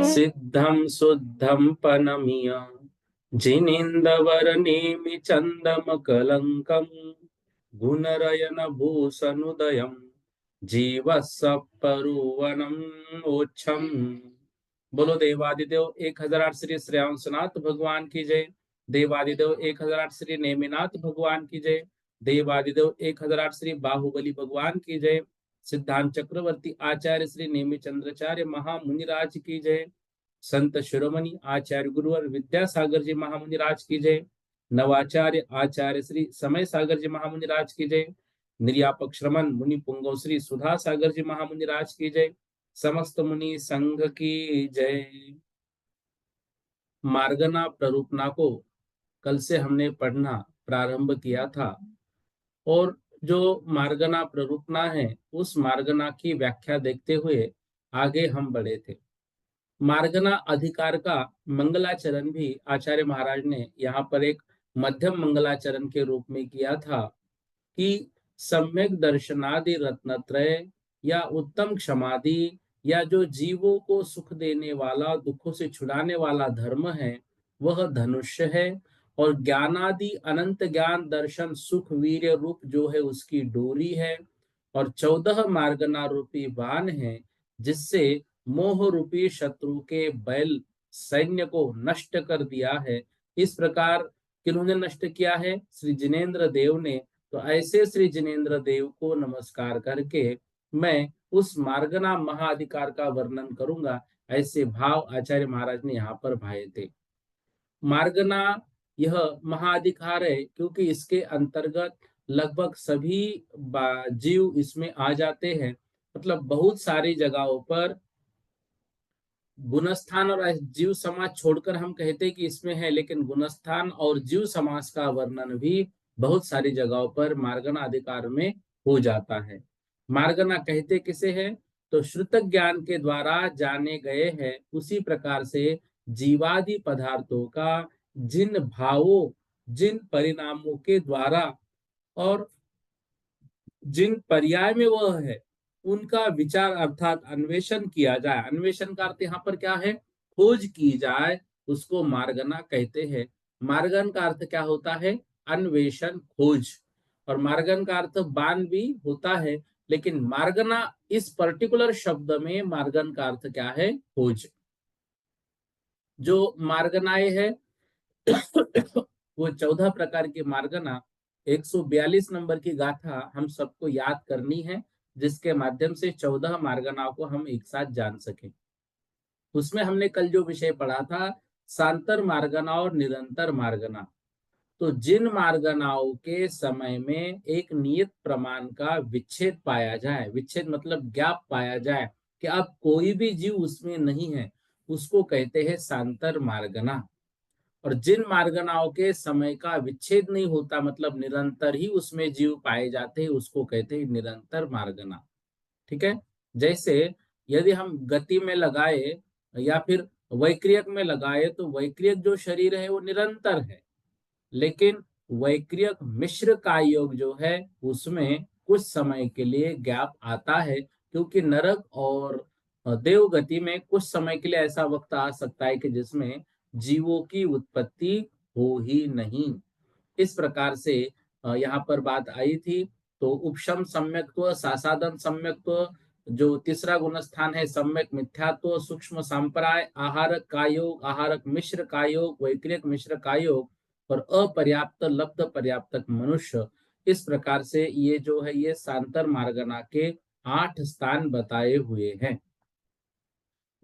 सिद्धं शुद्धं पनमिय जिनीन्द्रवर्णिमि चन्दमकलङ्कं गुणरयन भूषणुदयं जीवसपरुवनम् ओच्छम्। बोलो देवादिदेव 1008 श्री श्रेयांसनाथ भगवान की जय। देवादिदेव 1008 श्री नेमिनाथ भगवान की जय। देवादिदेव 1008 श्री बाहुबली भगवान की जय। सिद्धांत चक्रवर्ती आचार्य श्री नेमि चंद्राचार्य महामुनिराज की जय। संत शिरोमणि आचार्य गुरुवर विद्यासागर जी महामुनिराज की जय। नवाचार्य आचार्य श्री समय सागर जी महामुनिराज की जय। निर्यापक श्रमण मुनि पुंगव श्री सुधा सागर जी महामुनिराज की जय। समस्त मुनि संघ की जय। मार्गना प्ररूपना को कल से हमने पढ़ना प्रारंभ किया था और जो मार्गना प्ररूपना है उस मार्गना की व्याख्या देखते हुए आगे हम बढ़े थे। मार्गना अधिकार का मंगलाचरण भी आचार्य महाराज ने यहाँ पर एक मध्यम मंगलाचरण के रूप में किया था कि सम्यक दर्शनादि रत्नत्रय या उत्तम क्षमादि या जो जीवों को सुख देने वाला दुखों से छुड़ाने वाला धर्म है वह धनुष्य है और ज्ञानादि अनंत ज्ञान दर्शन सुख वीर्य रूप जो है उसकी डोरी है और 14 मार्गना रूपी बाण है जिससे मोह रूपी शत्रु के बैल सैन्य को नष्ट कर दिया है। इस प्रकार किन्होंने नष्ट किया है? श्री जिनेन्द्र देव ने। तो ऐसे श्री जिनेन्द्र देव को नमस्कार करके मैं उस मार्गना महाअधिकार का वर्णन करूंगा। ऐसे भाव आचार्य महाराज ने यहाँ पर भाए थे। मार्गना यह महाअधिकार है क्योंकि इसके अंतर्गत लगभग सभी जीव इसमें आ जाते हैं। मतलब बहुत सारी जगहों पर गुणस्थान और जीव समाज छोड़कर हम कहते हैं कि इसमें है, लेकिन गुणस्थान और जीव समाज का वर्णन भी बहुत सारी जगहों पर मार्गना अधिकार में हो जाता है। मार्गना कहते किसे है? तो श्रुत ज्ञान के द्वारा जाने गए हैं उसी प्रकार से जीवादि पदार्थों का जिन भावों जिन परिणामों के द्वारा और जिन पर्याय में वह है उनका विचार अर्थात अन्वेषण किया जाए। अन्वेषण का अर्थ यहाँ पर क्या है? खोज की जाए, उसको मार्गना कहते हैं। मार्गन का अर्थ क्या होता है? अन्वेषण, खोज। और मार्गन का अर्थ बाण भी होता है, लेकिन मार्गना इस पर्टिकुलर शब्द में मार्गन का अर्थ क्या है? खोज। जो मार्गनाएं है वो 14 प्रकार की मार्गना 142 नंबर की गाथा हम सबको याद करनी है जिसके माध्यम से 14 मार्गनाओं को हम एक साथ जान सकें। उसमें हमने कल जो विषय पढ़ा था सांतर मार्गना और निरंतर मार्गना। तो जिन मार्गनाओं के समय में एक नियत प्रमाण का विच्छेद पाया जाए, विच्छेद मतलब गैप पाया जाए कि अब कोई भी जीव उसमें नहीं है, उसको कहते हैं सांतर मार्गना। और जिन मार्गनाओं के समय का विच्छेद नहीं होता मतलब निरंतर ही उसमें जीव पाए जाते हैं उसको कहते हैं निरंतर मार्गना। ठीक है। जैसे यदि हम गति में लगाए या फिर वैक्रियक में लगाए तो वैक्रियक जो शरीर है वो निरंतर है, लेकिन वैक्रियक मिश्र का योग जो है उसमें कुछ समय के लिए गैप आता है क्योंकि नरक और देव गति में कुछ समय के लिए ऐसा वक्त आ सकता है कि जिसमें जीवों की उत्पत्ति हो ही नहीं। इस प्रकार से यहाँ पर बात आई थी। तो उपशम सम्यक्त्व, सासादन सम्यक्त्व, जो तीसरा गुणस्थान है सम्यक मिथ्यात्व, सूक्ष्म संप्राय, आहारक का योग, आहारक मिश्र का योग, वैक्रियक मिश्र का योग और अपर्याप्त लब्ध पर्याप्तक मनुष्य। इस प्रकार से ये जो है ये सांतर मार्गना के 8 स्थान बताए हुए हैं।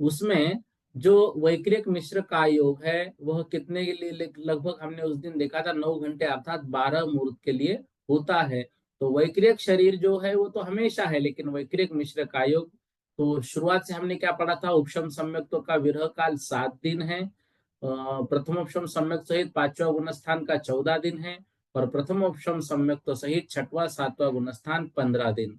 उसमें जो वैक्रियक मिश्र का योग है वह कितने के लिए लगभग हमने उस दिन देखा था 9 घंटे अर्थात 12 मुहूर्त के लिए होता है। तो वैक्रियक शरीर जो है वो तो हमेशा है, लेकिन वैक्रियक मिश्र कायोग, तो शुरुआत से हमने क्या पढ़ा था, उपशम सम्यक्तों का विरह काल 7 दिन है, प्रथम उपशम सम्यक सहित पांचवा गुणस्थान का 14 दिन है, और प्रथम उपशम सम्यक्तों सहित छठवां सातवां गुणस्थान 15 दिन।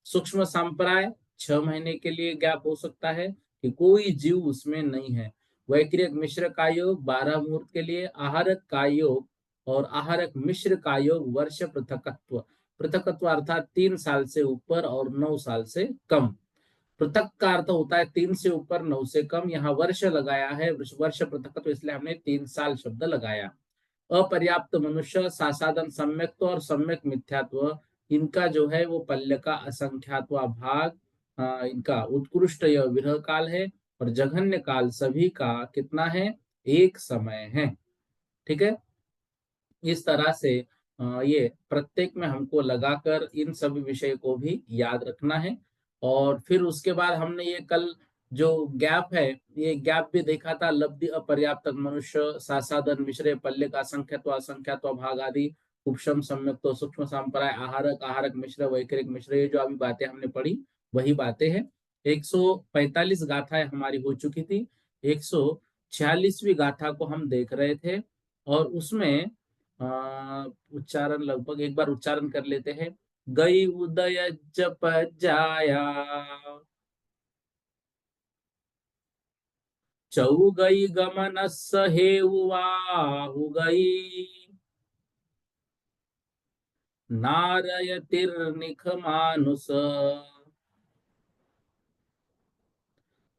सूक्ष्म संप्राय 6 महीने के लिए गैप हो सकता है कि कोई जीव उसमें नहीं है। वैक्रियक मिश्र का योग 12 मुहूर्त के लिए, आहारक का योग और आहारक मिश्र का योग वर्ष पृथकत्व, पृथकत्व अर्थात 3 साल से ऊपर और 9 साल से कम। पृथक का अर्थ होता है 3 से ऊपर 9 से कम, यहाँ वर्ष लगाया है, वर्ष पृथकत्व, इसलिए हमने 3 साल शब्द लगाया। अपर्याप्त मनुष्य, सासाधन सम्यक्त्व और सम्यक मिथ्यात्व, इनका जो है वो पल्य का असंख्यात्वा भाग, इनका उत्कृष्ट यह विरह काल है, और जघन्य काल सभी का कितना है, एक समय है। ठीक है, इस तरह से ये प्रत्येक में हमको लगाकर इन सभी विषय को भी याद रखना है। और फिर उसके बाद हमने ये कल जो गैप है, ये गैप भी देखा था, लब्धि अपर्याप्त मनुष्य, सासाधन मिश्रे, पल्य का असंख्यत्व असंख्यत्व भाग आदि, उपशम सम्यक तो सूक्ष्म संप्राय, आहारक आहारक मिश्र, वैक्रिक मिश्र, ये जो अभी बातें हमने पढ़ी वही बातें हैं। 145 गाथाएं हमारी हो चुकी थी, 146वीं गाथा को हम देख रहे थे, और उसमें उच्चारण लगभग एक बार उच्चारण कर लेते हैं। गई उदय जप जाया, चौ गई गमन सहेवाहु गई, नारयतिर्निख मानुस,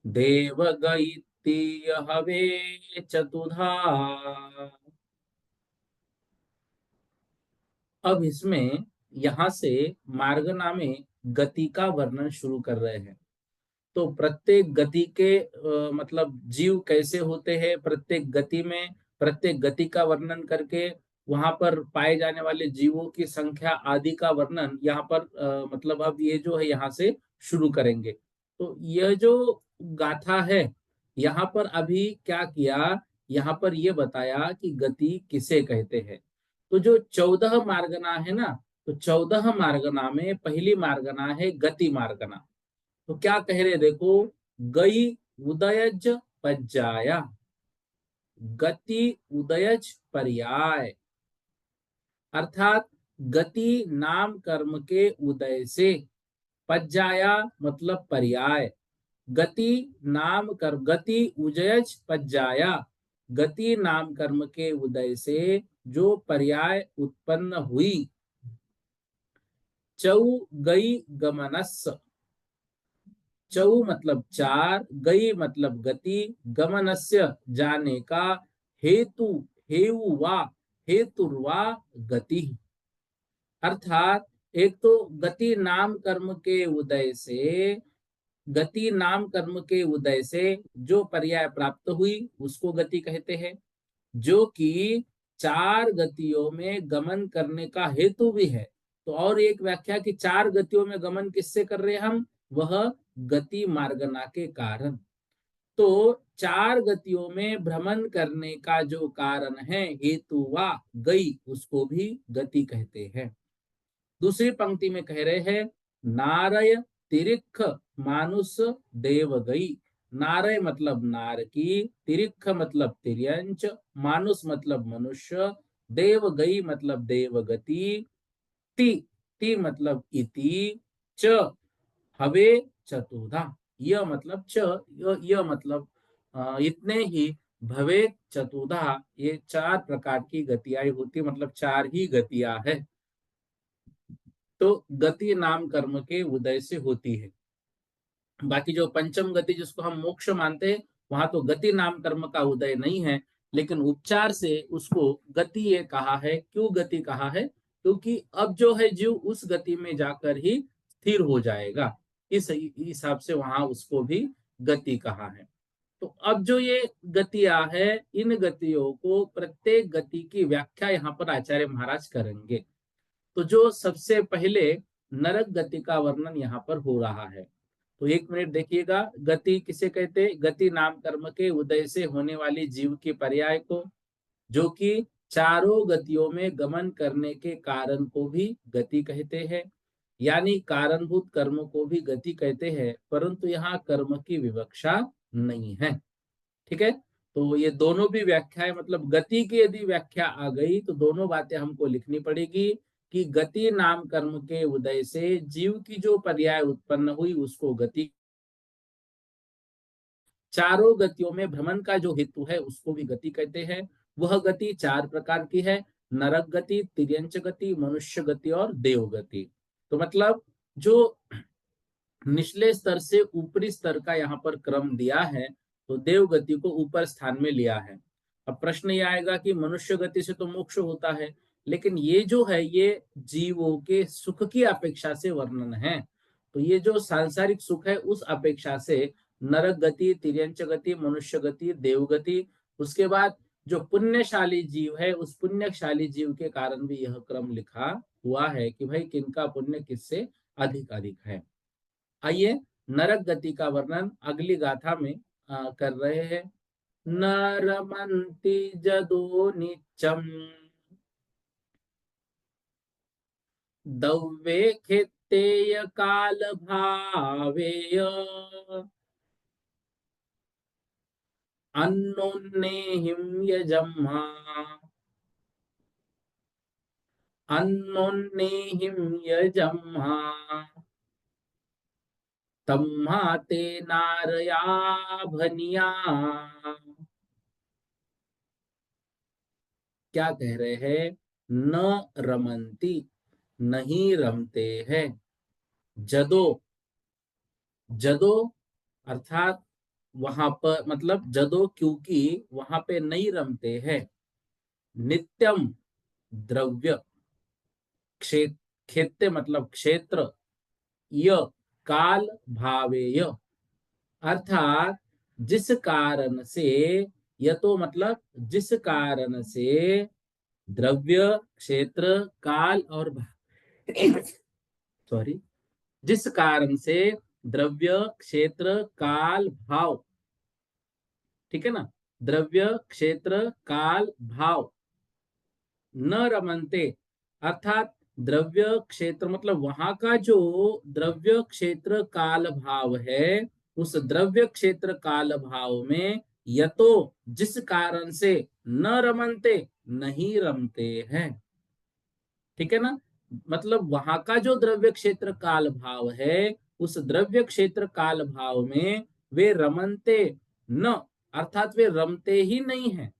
देव गई तीय हवे चतुधा। अब इसमें यहां से मार्गना में गति का वर्णन शुरू कर रहे हैं। तो प्रत्येक गति के मतलब जीव कैसे होते हैं, प्रत्येक गति में प्रत्येक गति का वर्णन करके वहां पर पाए जाने वाले जीवों की संख्या आदि का वर्णन यहाँ पर मतलब अब ये जो है यहाँ से शुरू करेंगे। तो यह जो गाथा है, यहाँ पर अभी क्या किया, यहाँ पर ये बताया कि गति किसे कहते हैं। तो जो 14 मार्गना है ना, तो 14 मार्गना में पहली मार्गना है गति मार्गना। तो क्या कह रहे देखो, गई उदयज पज्जाया, गति उदयज पर्याय, अर्थात गति नाम कर्म के उदय से, पज्जाया मतलब पर्याय, गति नाम कर्म, गति उजयज पज्जाया, गति नाम कर्म के उदय से जो पर्याय उत्पन्न हुई। चौ गई गमनस, चौ मतलब 4, गई मतलब गति, गमनस्य जाने का, हेतु हेउवा हेतुर्वा गति, अर्थात एक तो गति नाम कर्म के उदय से, गति नाम कर्म के उदय से जो पर्याय प्राप्त हुई उसको गति कहते हैं, जो कि 4 गतियों में गमन करने का हेतु भी है। तो और एक व्याख्या कि 4 गतियों में गमन किससे कर रहे हैं हम, वह गति मार्गना के कारण। तो 4 गतियों में भ्रमण करने का जो कारण है, हेतु वा गई, उसको भी गति कहते हैं। दूसरी पंक्ति में कह रहे हैं, नारय तिरिख मानुष देव गई, नारय मतलब नार की, तिरिख मतलब तिर्यंच, मानुष मतलब मनुष्य, देव गई मतलब देवगति, ति ति मतलब इति, च हवे चतुधा, यह मतलब यह मतलब इतने ही, भवे चतुधा, ये 4 प्रकार की गतियां होती, मतलब 4 ही गतियां है। तो गति नाम कर्म के उदय से होती है। बाकी जो पंचम गति जिसको हम मोक्ष मानते हैं, वहां तो गति नाम कर्म का उदय नहीं है, लेकिन उपचार से उसको गति ये कहा है। क्यों गति कहा है, क्योंकि अब जो है जीव उस गति में जाकर ही स्थिर हो जाएगा, इस हिसाब से वहां उसको भी गति कहा है। तो अब जो ये गतियां है, इन गतियों को प्रत्येक गति की व्याख्या यहाँ पर आचार्य महाराज करेंगे। तो जो सबसे पहले नरक गति का वर्णन यहाँ पर हो रहा है, तो 1 मिनट देखिएगा। गति किसे कहते हैं, गति नाम कर्म के उदय से होने वाली जीव की पर्याय को, जो कि चारों गतियों में गमन करने के कारण को भी गति कहते हैं, यानी कारणभूत कर्म को भी गति कहते हैं, परंतु यहाँ कर्म की विवक्षा नहीं है। ठीक है, तो ये दोनों भी व्याख्याएं, मतलब गति की यदि व्याख्या आ गई तो दोनों बातें हमको लिखनी पड़ेगी कि गति नाम कर्म के उदय से जीव की जो पर्याय उत्पन्न हुई उसको गति, चारों गतियों में भ्रमण का जो हेतु है उसको भी गति कहते हैं। वह गति चार प्रकार की है: नरक गति, तिर्यंच गति, मनुष्य गति और देव गति। तो मतलब जो निचले स्तर से ऊपरी स्तर का यहाँ पर क्रम दिया है, तो देव गति को ऊपर स्थान में लिया है। अब प्रश्न ये आएगा कि मनुष्य गति से तो मोक्ष होता है, लेकिन ये जो है ये जीवों के सुख की अपेक्षा से वर्णन है। तो ये जो सांसारिक सुख है उस अपेक्षा से नरक गति, तिर्यंच गति, मनुष्य गति, देव गति, उसके बाद जो पुण्यशाली जीव है उस पुण्यशाली जीव के कारण भी यह क्रम लिखा हुआ है कि भाई किनका पुण्य किससे अधिक अधिक है। आइए नरक गति का वर्णन अगली गाथा में कर रहे हैं। नरमंति जदो निचम दव्ये खेतेय काल भावेय अन्नोन्नेहिं यजम्हा अन्नोन्नेहिं यजम्हा तम्हा ते नारया भनिया। क्या कह रहे हैं? न रमंती, नहीं रमते हैं। जदो, जदो अर्थात वहां पर, मतलब जदो क्योंकि वहां पे नहीं रमते हैं। नित्यम द्रव्य, क्षेत्र, खेत्य मतलब क्षेत्र, य काल भावेय अर्थात जिस कारण से, यह तो मतलब जिस कारण से द्रव्य, क्षेत्र, काल और सॉरी, जिस कारण से द्रव्य, क्षेत्र, काल, भाव, ठीक है ना, द्रव्य, क्षेत्र, काल, भाव न रमनते अर्थात द्रव्य क्षेत्र मतलब वहां का जो द्रव्य क्षेत्र काल भाव है, उस द्रव्य क्षेत्र काल भाव में यतो जिस कारण से न रमनते नहीं रमते हैं। ठीक है ना, मतलब वहां का जो द्रव्य क्षेत्र काल भाव है उस द्रव्य क्षेत्र काल भाव में वे रमनते न अर्थात वे रमते ही नहीं है,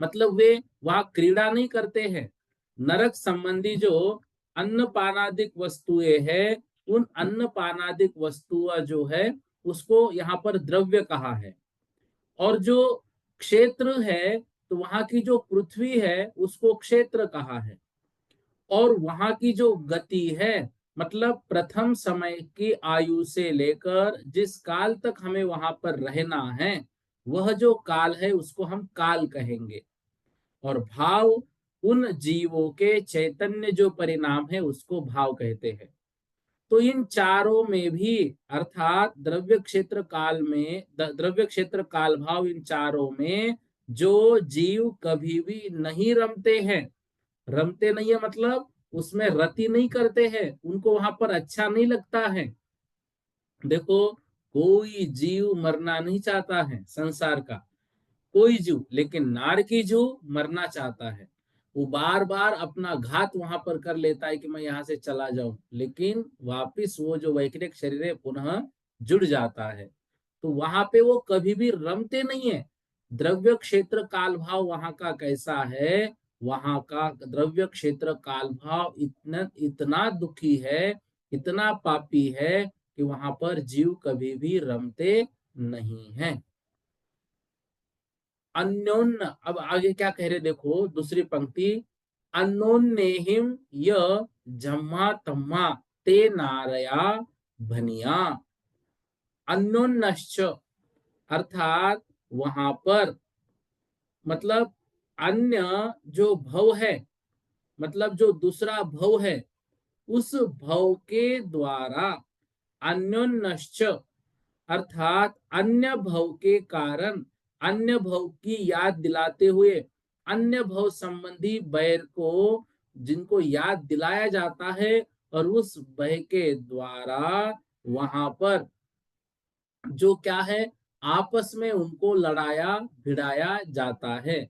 मतलब वे वहां क्रीड़ा नहीं करते हैं। नरक संबंधी जो अन्न पानादिक वस्तुएं है, उन अन्न पानादिक वस्तुआ जो है उसको यहाँ पर द्रव्य कहा है। और जो क्षेत्र है तो वहां की जो पृथ्वी है उसको क्षेत्र कहा है। और वहां की जो गति है, मतलब प्रथम समय की आयु से लेकर जिस काल तक हमें वहां पर रहना है, वह जो काल है उसको हम काल कहेंगे। और भाव उन जीवों के चैतन्य जो परिणाम है उसको भाव कहते हैं। तो इन चारों में भी अर्थात द्रव्य क्षेत्र काल में, द्रव्य क्षेत्र काल भाव, इन चारों में जो जीव कभी भी नहीं रमते हैं, रमते नहीं है मतलब उसमें रति नहीं करते हैं, उनको वहां पर अच्छा नहीं लगता है। देखो, कोई जीव मरना नहीं चाहता है संसार का, कोई जीव, लेकिन नार की जीव मरना चाहता है। वो बार बार अपना घात वहां पर कर लेता है कि मैं यहाँ से चला जाऊं, लेकिन वापिस वो जो वैकृतिक शरीर है पुनः जुड़ जाता है। तो वहां पे वो कभी भी रमते नहीं है। द्रव्य क्षेत्र काल भाव वहां का कैसा है? वहां का द्रव्य क्षेत्र काल भाव इतना इतना दुखी है, इतना पापी है कि वहां पर जीव कभी भी रमते नहीं है। अन्योन्य, अब आगे क्या कह रहे देखो दूसरी पंक्ति, अन्योन्यहिम य जम्मा तम्मा ते नारया भनिया। अन्योन्यश्च अर्थात वहां पर, मतलब अन्य जो भव है, मतलब जो दूसरा भव है, उस भव के द्वारा अन्योन्यश्च अर्थात अन्य भव के कारण, अन्य भव की याद दिलाते हुए अन्य भव संबंधी बैर को जिनको याद दिलाया जाता है और उस भय के द्वारा वहां पर जो क्या है, आपस में उनको लड़ाया भिड़ाया जाता है।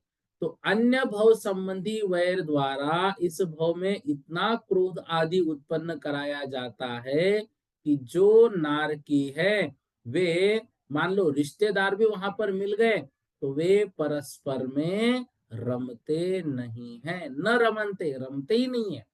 तो अन्य भव संबंधी वैर द्वारा इस भव में इतना क्रोध आदि उत्पन्न कराया जाता है कि जो नारकी है वे, मान लो रिश्तेदार भी वहां पर मिल गए, तो वे परस्पर में रमते नहीं है। न रमनते, रमते ही नहीं है।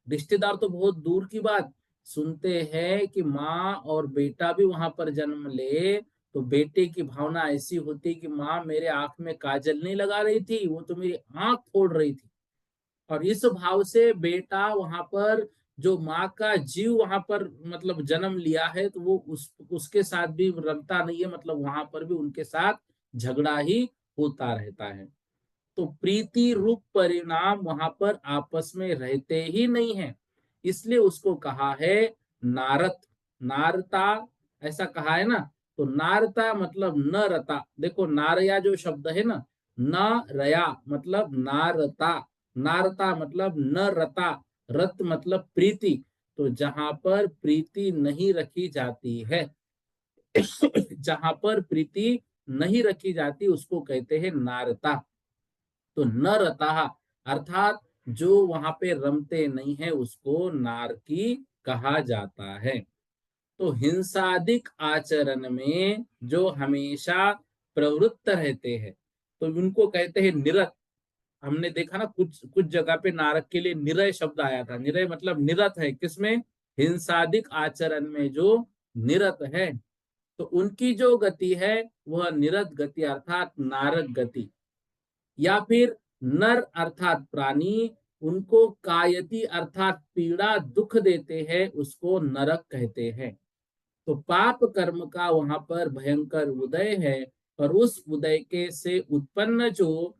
रिश्तेदार तो बहुत दूर की बात, सुनते हैं कि माँ और बेटा भी वहां पर जन्म ले, तो बेटे की भावना ऐसी होती कि माँ मेरे आंख में काजल नहीं लगा रही थी, वो तो मेरी आंख फोड़ रही थी। और इस भाव से बेटा वहां पर, जो माँ का जीव वहां पर मतलब जन्म लिया है, तो वो उसके साथ भी रमता नहीं है, मतलब वहां पर भी उनके साथ झगड़ा ही होता रहता है। तो प्रीति रूप परिणाम वहां पर आपस में रहते ही नहीं है, इसलिए उसको कहा है नारत, नारता, ऐसा कहा है ना। तो नारता मतलब न रता। देखो नारया जो शब्द है ना, न रया मतलब नारता, नारता मतलब न रता, रत मतलब प्रीति। तो जहां पर प्रीति नहीं रखी जाती है जहां पर प्रीति नहीं रखी जाती उसको कहते हैं नारता। तो न रता अर्थात जो वहां पे रमते नहीं है उसको नारकी कहा जाता है। तो हिंसादिक आचरण में जो हमेशा प्रवृत्त रहते हैं, तो उनको कहते हैं निरत। हमने देखा ना कुछ कुछ जगह पे नारक के लिए निरय शब्द आया था। निरय मतलब निरत है किसमें, हिंसादिक आचरण में जो निरत है, तो उनकी जो गति है वह निरत गति अर्थात नारक गति। या फिर नर अर्थात प्राणी, उनको कायति अर्थात पीड़ा दुख देते हैं, उसको नरक कहते हैं। तो पाप कर्म का वहां पर भयंकर उदय है, और उस उदय के से उत्पन्न जो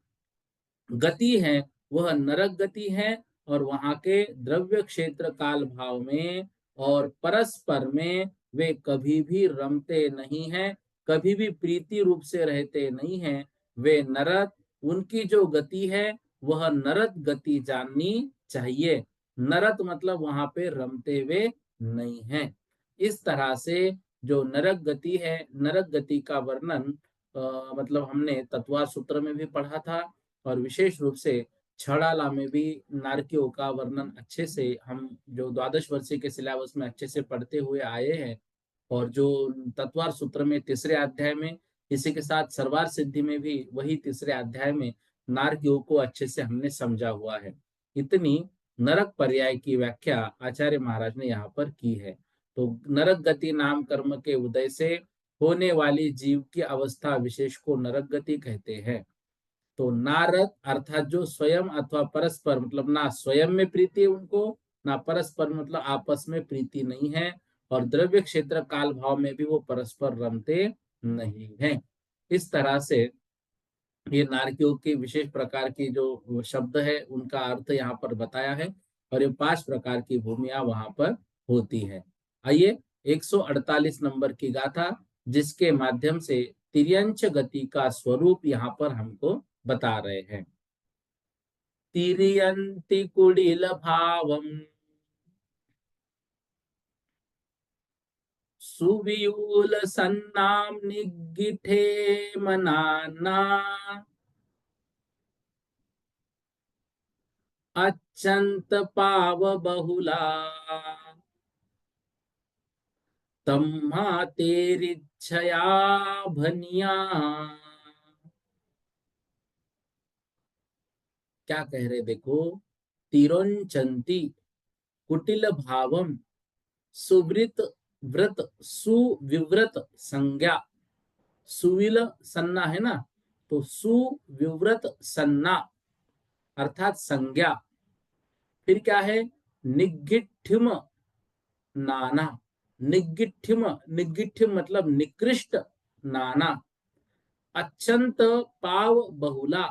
गति है वह नरक गति है। और वहां के द्रव्य क्षेत्र काल भाव में और परस्पर में वे कभी भी रमते नहीं हैं, कभी भी प्रीति रूप से रहते नहीं हैं। वे नरक, उनकी जो गति है वह नरक गति जाननी चाहिए। नरक मतलब वहां पे रमते हुए नहीं है। इस तरह से जो नरक गति है, नरक गति का वर्णन मतलब हमने तत्वा सूत्र में भी पढ़ा था, और विशेष रूप से छड़ाला में भी नारकियों का वर्णन अच्छे से हम जो द्वादश वर्षीय के सिलेबस में अच्छे से पढ़ते हुए आए हैं। और जो तत्वार सूत्र में तीसरे अध्याय में, इसी के साथ सर्वार सिद्धि में भी वही तीसरे अध्याय में नारकियों को अच्छे से हमने समझा हुआ है। इतनी नरक पर्याय की व्याख्या आचार्य महाराज ने यहाँ पर की है। तो नरक गति नाम कर्म के उदय से होने वाली जीव की अवस्था विशेष को नरक गति कहते हैं। तो नारद अर्थात जो स्वयं अथवा परस्पर, मतलब ना स्वयं में प्रीति है उनको, ना परस्पर मतलब आपस में प्रीति नहीं है, और द्रव्य क्षेत्र काल भाव में भी वो परस्पर रमते नहीं है। इस तरह से ये नारकियों की विशेष प्रकार की जो शब्द है उनका अर्थ यहाँ पर बताया है, और ये 5 प्रकार की भूमिया वहां पर होती है। आइए 148 नंबर की गाथा, जिसके माध्यम से तिर्यंच गति का स्वरूप यहाँ पर हमको बता रहे हैं। तिर्यंति कुटिल भावम सुवियूल सन्नाम निगिठे मनाना अच्यंत पाव बहुला तम्हा तेरिच्छया भनिया। क्या कह रहे देखो, तिरोंचंती कुटिल भावम सुवृत व्रत सुविव्रत संज्ञा। सुविल सन्ना है ना, तो सुविव्रत सन्ना अर्थात संज्ञा। फिर क्या है, निगिठिम नाना, निगिठिम, निगिठिम मतलब निकृष्ट नाना। अत्यंत पाव बहुला,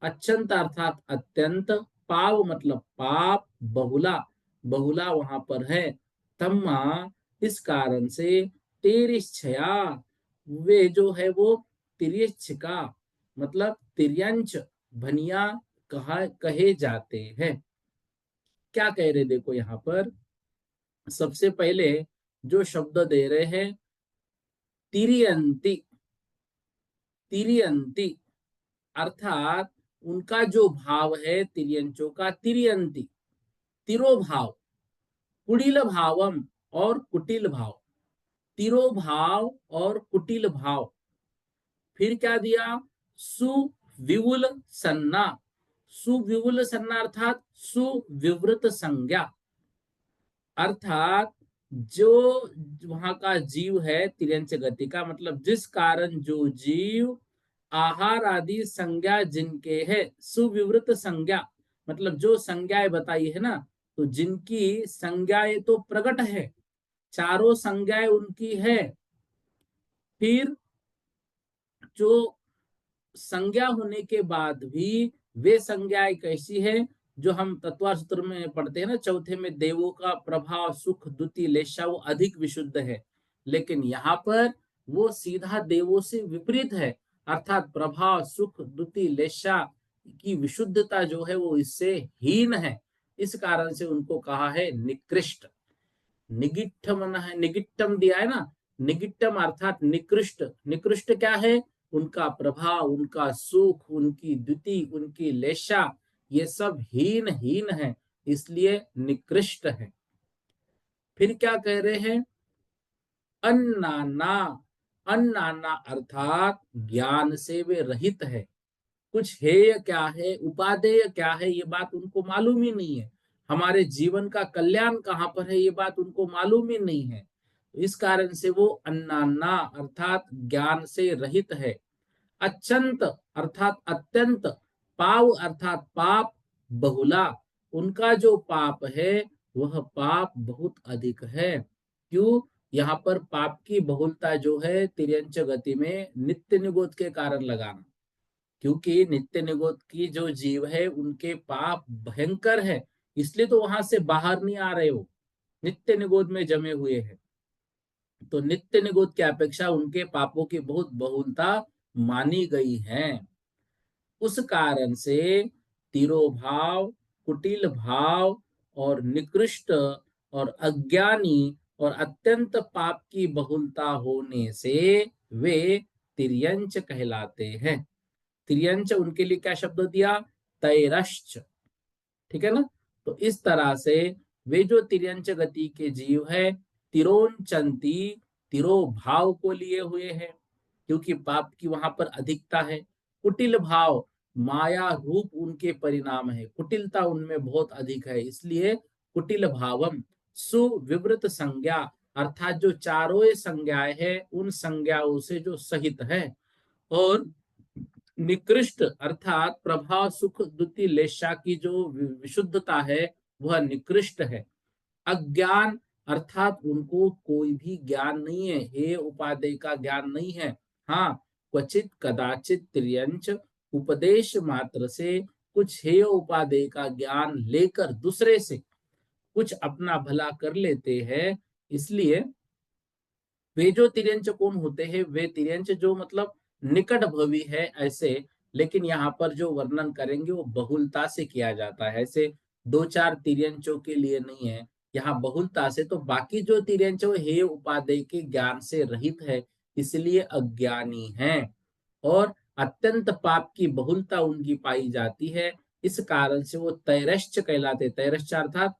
अत्यंत अर्थात अत्यंत, पाव मतलब पाप, बहुला, बहुला वहां पर है। तम्मा इस कारण से, तेरिच्छया वे जो है वो तिर्यछ का मतलब तिर्यंच भनिया कहे जाते हैं। क्या कह रहे देखो यहाँ पर, सबसे पहले जो शब्द दे रहे हैं तिरियंती, तिरियंती अर्थात उनका जो भाव है तिर्यंचों का, तिरियंती तिरोभाव, कुटिल भावम और कुटिल भाव, तिरोभाव और कुटिल भाव। फिर क्या दिया, सुविवुल सन्ना, सुविवुल सन्ना अर्थात सुविवृत संज्ञा, अर्थात जो वहां का जीव है तिर्यंच गति का, मतलब जिस कारण जो जीव आहार आदि संज्ञा जिनके है, सुविवृत संज्ञा मतलब जो संज्ञाएं बताई है ना, तो जिनकी संज्ञाएं तो प्रकट है, चारों संज्ञाएं उनकी है। फिर जो संज्ञा होने के बाद भी वे संज्ञाएं कैसी है, जो हम तत्वा सूत्र में पढ़ते हैं ना, चौथे में, देवों का प्रभाव सुख द्युति लेशा वो अधिक विशुद्ध है, लेकिन यहाँ पर वो सीधा देवों से विपरीत है, अर्थात प्रभाव सुख द्युति लेशा की विशुद्धता जो है वो इससे हीन है। इस कारण से उनको कहा है निकृष्ट। निगिट्ठम है, निगिट्टम दिया है ना, निगिट्टम अर्थात निकृष्ट। निकृष्ट क्या है, उनका प्रभाव, उनका सुख, उनकी द्युति, उनकी लेशा, ये सब हीन हीन है, इसलिए निकृष्ट है। फिर क्या कह रहे हैं, अन्नाना, अन्नाना अर्थात ज्ञान से वे रहित है। कुछ हेय क्या है, उपादेय क्या है, ये बात उनको मालूम ही नहीं है। हमारे जीवन का कल्याण कहाँ पर है, ये बात उनको मालूम ही नहीं है। इस कारण से वो अन्नाना अर्थात ज्ञान से रहित है। अत्यंत अर्थात अत्यंत, पाव अर्थात पाप, बहुला उनका जो पाप है वह पाप बहुत अधिक है। क्यों, यहाँ पर पाप की बहुलता जो है तिर्यंच गति में नित्य निगोद के कारण लगाना, क्योंकि नित्य निगोद की जो जीव है उनके पाप भयंकर है, इसलिए तो वहां से बाहर नहीं आ रहे हो, नित्य निगोद में जमे हुए हैं। तो नित्य निगोद की अपेक्षा उनके पापों की बहुत बहुलता मानी गई है। उस कारण से तिरोभाव, कुटिल भाव और निकृष्ट और अज्ञानी और अत्यंत पाप की बहुलता होने से वे तिर्यंच कहलाते हैं। तिर्यंच उनके लिए क्या शब्द दिया, तैरश्च, ठीक है ना। तो इस तरह से वे जो तिर्यंच गति के जीव है, तिरोंचंती, तिरो भाव को लिए हुए हैं, क्योंकि पाप की वहां पर अधिकता है। कुटिल भाव, माया रूप उनके परिणाम है, कुटिलता उनमें बहुत अधिक है, इसलिए कुटिल भावम, सुविवृत संज्ञा अर्थात जो चारों संज्ञाएं है उन संज्ञाओं से जो सहित है। और निकृष्ट अर्थात प्रभाव सुख द्युति लेशा की जो विशुद्धता है वह निकृष्ट है। अज्ञान अर्थात उनको कोई भी ज्ञान नहीं है, हे उपादेय का ज्ञान नहीं है। हाँ, क्वचित कदाचित त्रियंच उपदेश मात्र से कुछ हे उपादेय का ज्ञान लेकर दूसरे से कुछ अपना भला कर लेते हैं। इसलिए वे जो तिर्यंच कौन होते हैं, वे तिर्यंच जो मतलब निकट भवी है ऐसे, लेकिन यहाँ पर जो वर्णन करेंगे वो बहुलता से किया जाता है, ऐसे दो चार तिर्यंचों के लिए नहीं है, यहाँ बहुलता से। तो बाकी जो तिर्यंच वो हे उपादेय के ज्ञान से रहित है, इसलिए अज्ञानी है और अत्यंत पाप की बहुलता उनकी पाई जाती है। इस कारण से वो तैरश्च कहलाते। तैरश्च अर्थात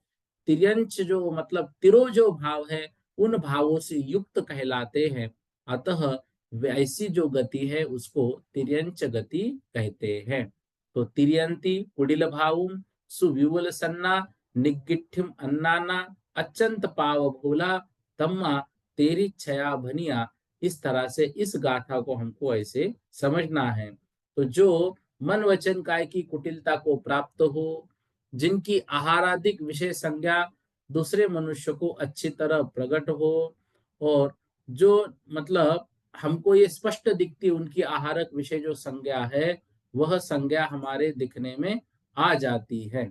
तिर्यंच जो मतलब तिरो जो भाव है उन भावों से युक्त कहलाते हैं। अतः वैसी जो गति है उसको तिर्यंच गति कहते हैं। तो तिर्यंती कुडिल भावुम, सुविवल सन्ना, निगिठिम अन्नाना, अचंत पाव भोला, तम्मा तेरी छया भनिया। इस तरह से इस गाथा को हमको ऐसे समझना है। तो जो मन वचन काय की कुटिलता को प्राप्त हो, जिनकी आहारादिक विषय संज्ञा दूसरे मनुष्य को अच्छी तरह प्रकट हो, और जो मतलब हमको ये स्पष्ट दिखती उनकी आहारक विषय जो संज्ञा है वह संज्ञा हमारे दिखने में आ जाती है,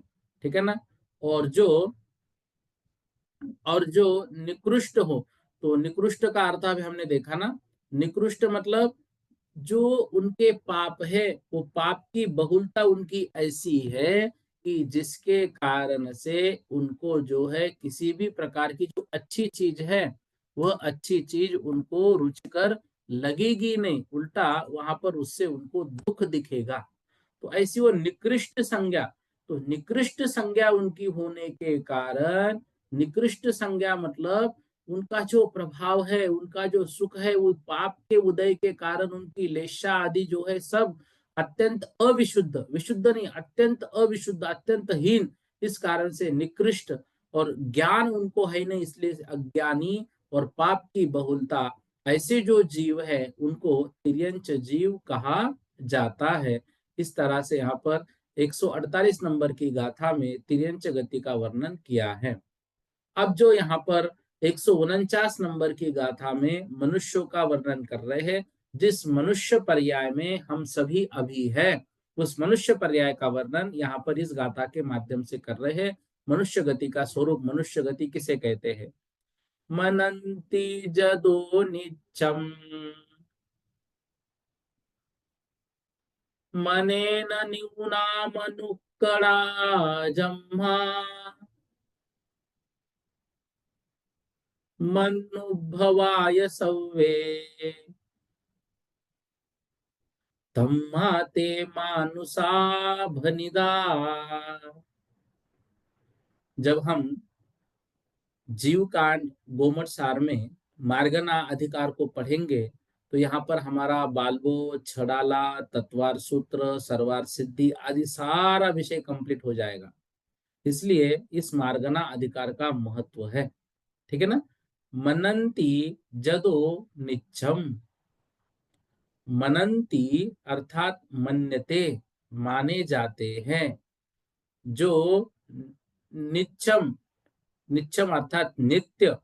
ठीक है ना। और जो निकृष्ट हो, तो निकृष्ट का अर्थ अभी हमने देखा ना, निकृष्ट मतलब जो उनके पाप है वो पाप की बहुलता उनकी ऐसी है कि जिसके कारण से उनको जो है किसी भी प्रकार की जो अच्छी चीज है वह अच्छी चीज उनको रुचकर लगेगी नहीं, उल्टा वहां पर उससे उनको दुख दिखेगा। तो ऐसी वो निकृष्ट संज्ञा, तो निकृष्ट संज्ञा उनकी होने के कारण, निकृष्ट संज्ञा मतलब उनका जो प्रभाव है, उनका जो सुख है, वो पाप के उदय के कारण उनकी लेशा आदि जो है सब अत्यंत अविशुद्ध, विशुद्ध नहीं, अत्यंत अविशुद्ध, अत्यंत हीन, इस कारण से निकृष्ट, और ज्ञान उनको है नहीं इसलिए अज्ञानी और पाप की बहुलता, ऐसे जो जीव है उनको तिर्यंच जीव कहा जाता है। इस तरह से यहाँ पर 148 नंबर की गाथा में तिर्यंच गति का वर्णन किया है। अब जो यहाँ पर 149 नंबर की गाथा में मनुष्यों का वर्णन कर रहे हैं, जिस मनुष्य पर्याय में हम सभी अभी है, उस मनुष्य पर्याय का वर्णन यहाँ पर इस गाथा के माध्यम से कर रहे हैं। मनुष्य गति का स्वरूप, मनुष्य गति किसे कहते हैं? मनंती जदो नित्यम मनेन न्यूना मनुक्कड़ा जम्हा मनुभवाय सव्वे तम्मा ते मानुषा भनिदा। जब हम जीव कांड गोमट सार में मार्गना अधिकार को पढ़ेंगे तो यहाँ पर हमारा बाल्बो, छड़ाला, तत्वार सूत्र, सरवार सिद्धि आदि सारा विषय कंप्लीट हो जाएगा। इसलिए इस मार्गना अधिकार का महत्व है। ठीक है ना? मनंती जदो निच्छम, मनंती अर्थात मन्यते, माने जाते हैं, जो निच्छम, निच्छम अर्थात नित्य,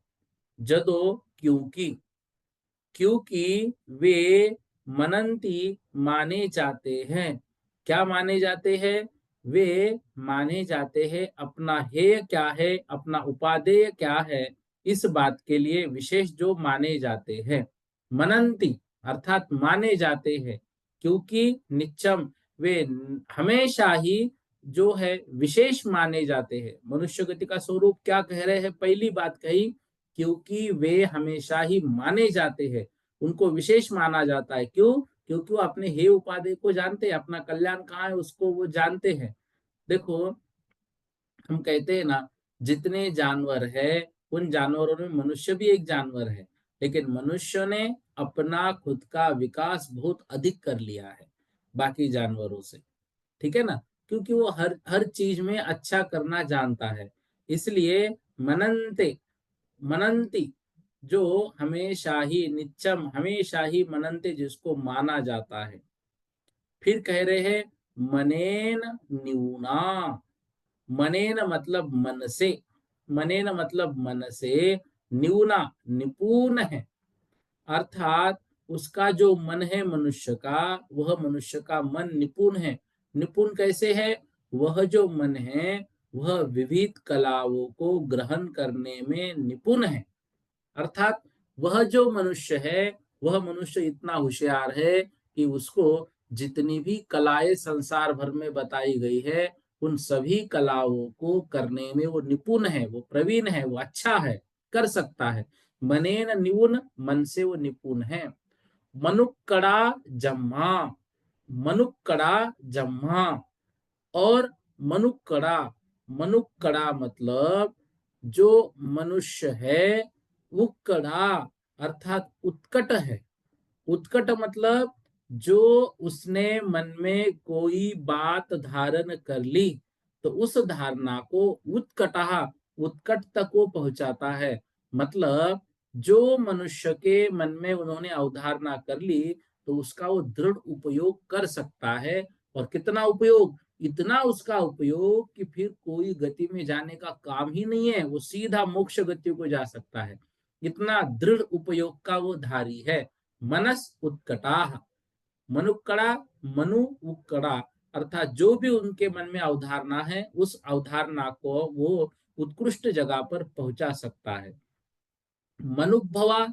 जदो क्योंकि, क्योंकि वे मनंती माने जाते हैं। क्या माने जाते हैं? वे माने जाते हैं अपना हेय क्या है, अपना उपादेय क्या है, इस बात के लिए विशेष जो माने जाते हैं। मनंती अर्थात माने जाते हैं, क्योंकि नित्यम वे हमेशा ही जो है विशेष माने जाते हैं। मनुष्य गति का स्वरूप क्या कह रहे हैं? पहली बात कही, क्योंकि वे हमेशा ही माने जाते हैं, उनको विशेष माना जाता है। क्यों? क्योंकि वो अपने हे उपाधि को जानते हैं, अपना कल्याण कहाँ है उसको वो जानते हैं। देखो, हम कहते हैं ना, जितने जानवर है उन जानवरों में मनुष्य भी एक जानवर है, लेकिन मनुष्य ने अपना खुद का विकास बहुत अधिक कर लिया है बाकी जानवरों से। ठीक है ना? क्योंकि वो हर हर चीज में अच्छा करना जानता है। इसलिए मनंते, मनंती जो हमेशा ही नित्यम, हमेशा ही मनंते जिसको माना जाता है। फिर कह रहे हैं मनेन न्यूना, मनेन मतलब मन से, मनेन मतलब मन से, न्यूना निपुण है, अर्थात उसका जो मन है मनुष्य का, वह मनुष्य का मन निपुण है। निपुण कैसे है? वह जो मन है वह विविध कलाओं को ग्रहण करने में निपुण है। अर्थात वह जो मनुष्य है, वह मनुष्य इतना होशियार है कि उसको जितनी भी कलाएं संसार भर में बताई गई है, उन सभी कलाओं को करने में वो निपुण है, वो प्रवीण है, वो अच्छा है, कर सकता है। मनेन न्यून, मन से वो निपुण है। मनुक्कड़ा जम्मा, मनुक्कड़ा जम्मा, और मनुक्कड़ा, मनुक्कड़ा मतलब जो मनुष्य है उक्कड़ा अर्थात उत्कट है। उत्कट मतलब जो उसने मन में कोई बात धारण कर ली तो उस धारणा को उत्कटहा, उत्कट तक वो पहुंचाता है। मतलब जो मनुष्य के मन में उन्होंने अवधारणा कर ली तो उसका वो दृढ़ उपयोग कर सकता है। और कितना उपयोग? इतना उसका उपयोग कि फिर कोई गति में जाने का काम ही नहीं है, वो सीधा मोक्ष गति को जा सकता है। इतना दृढ़ उपयोग का वो धारी है। मनस उत्कटा, मनुक्कड़ा, मनु उक्कड़ा, अर्थात जो भी उनके मन में अवधारणा है उस अवधारणा को वो उत्कृष्ट जगह पर पहुंचा सकता है। मनुभवा,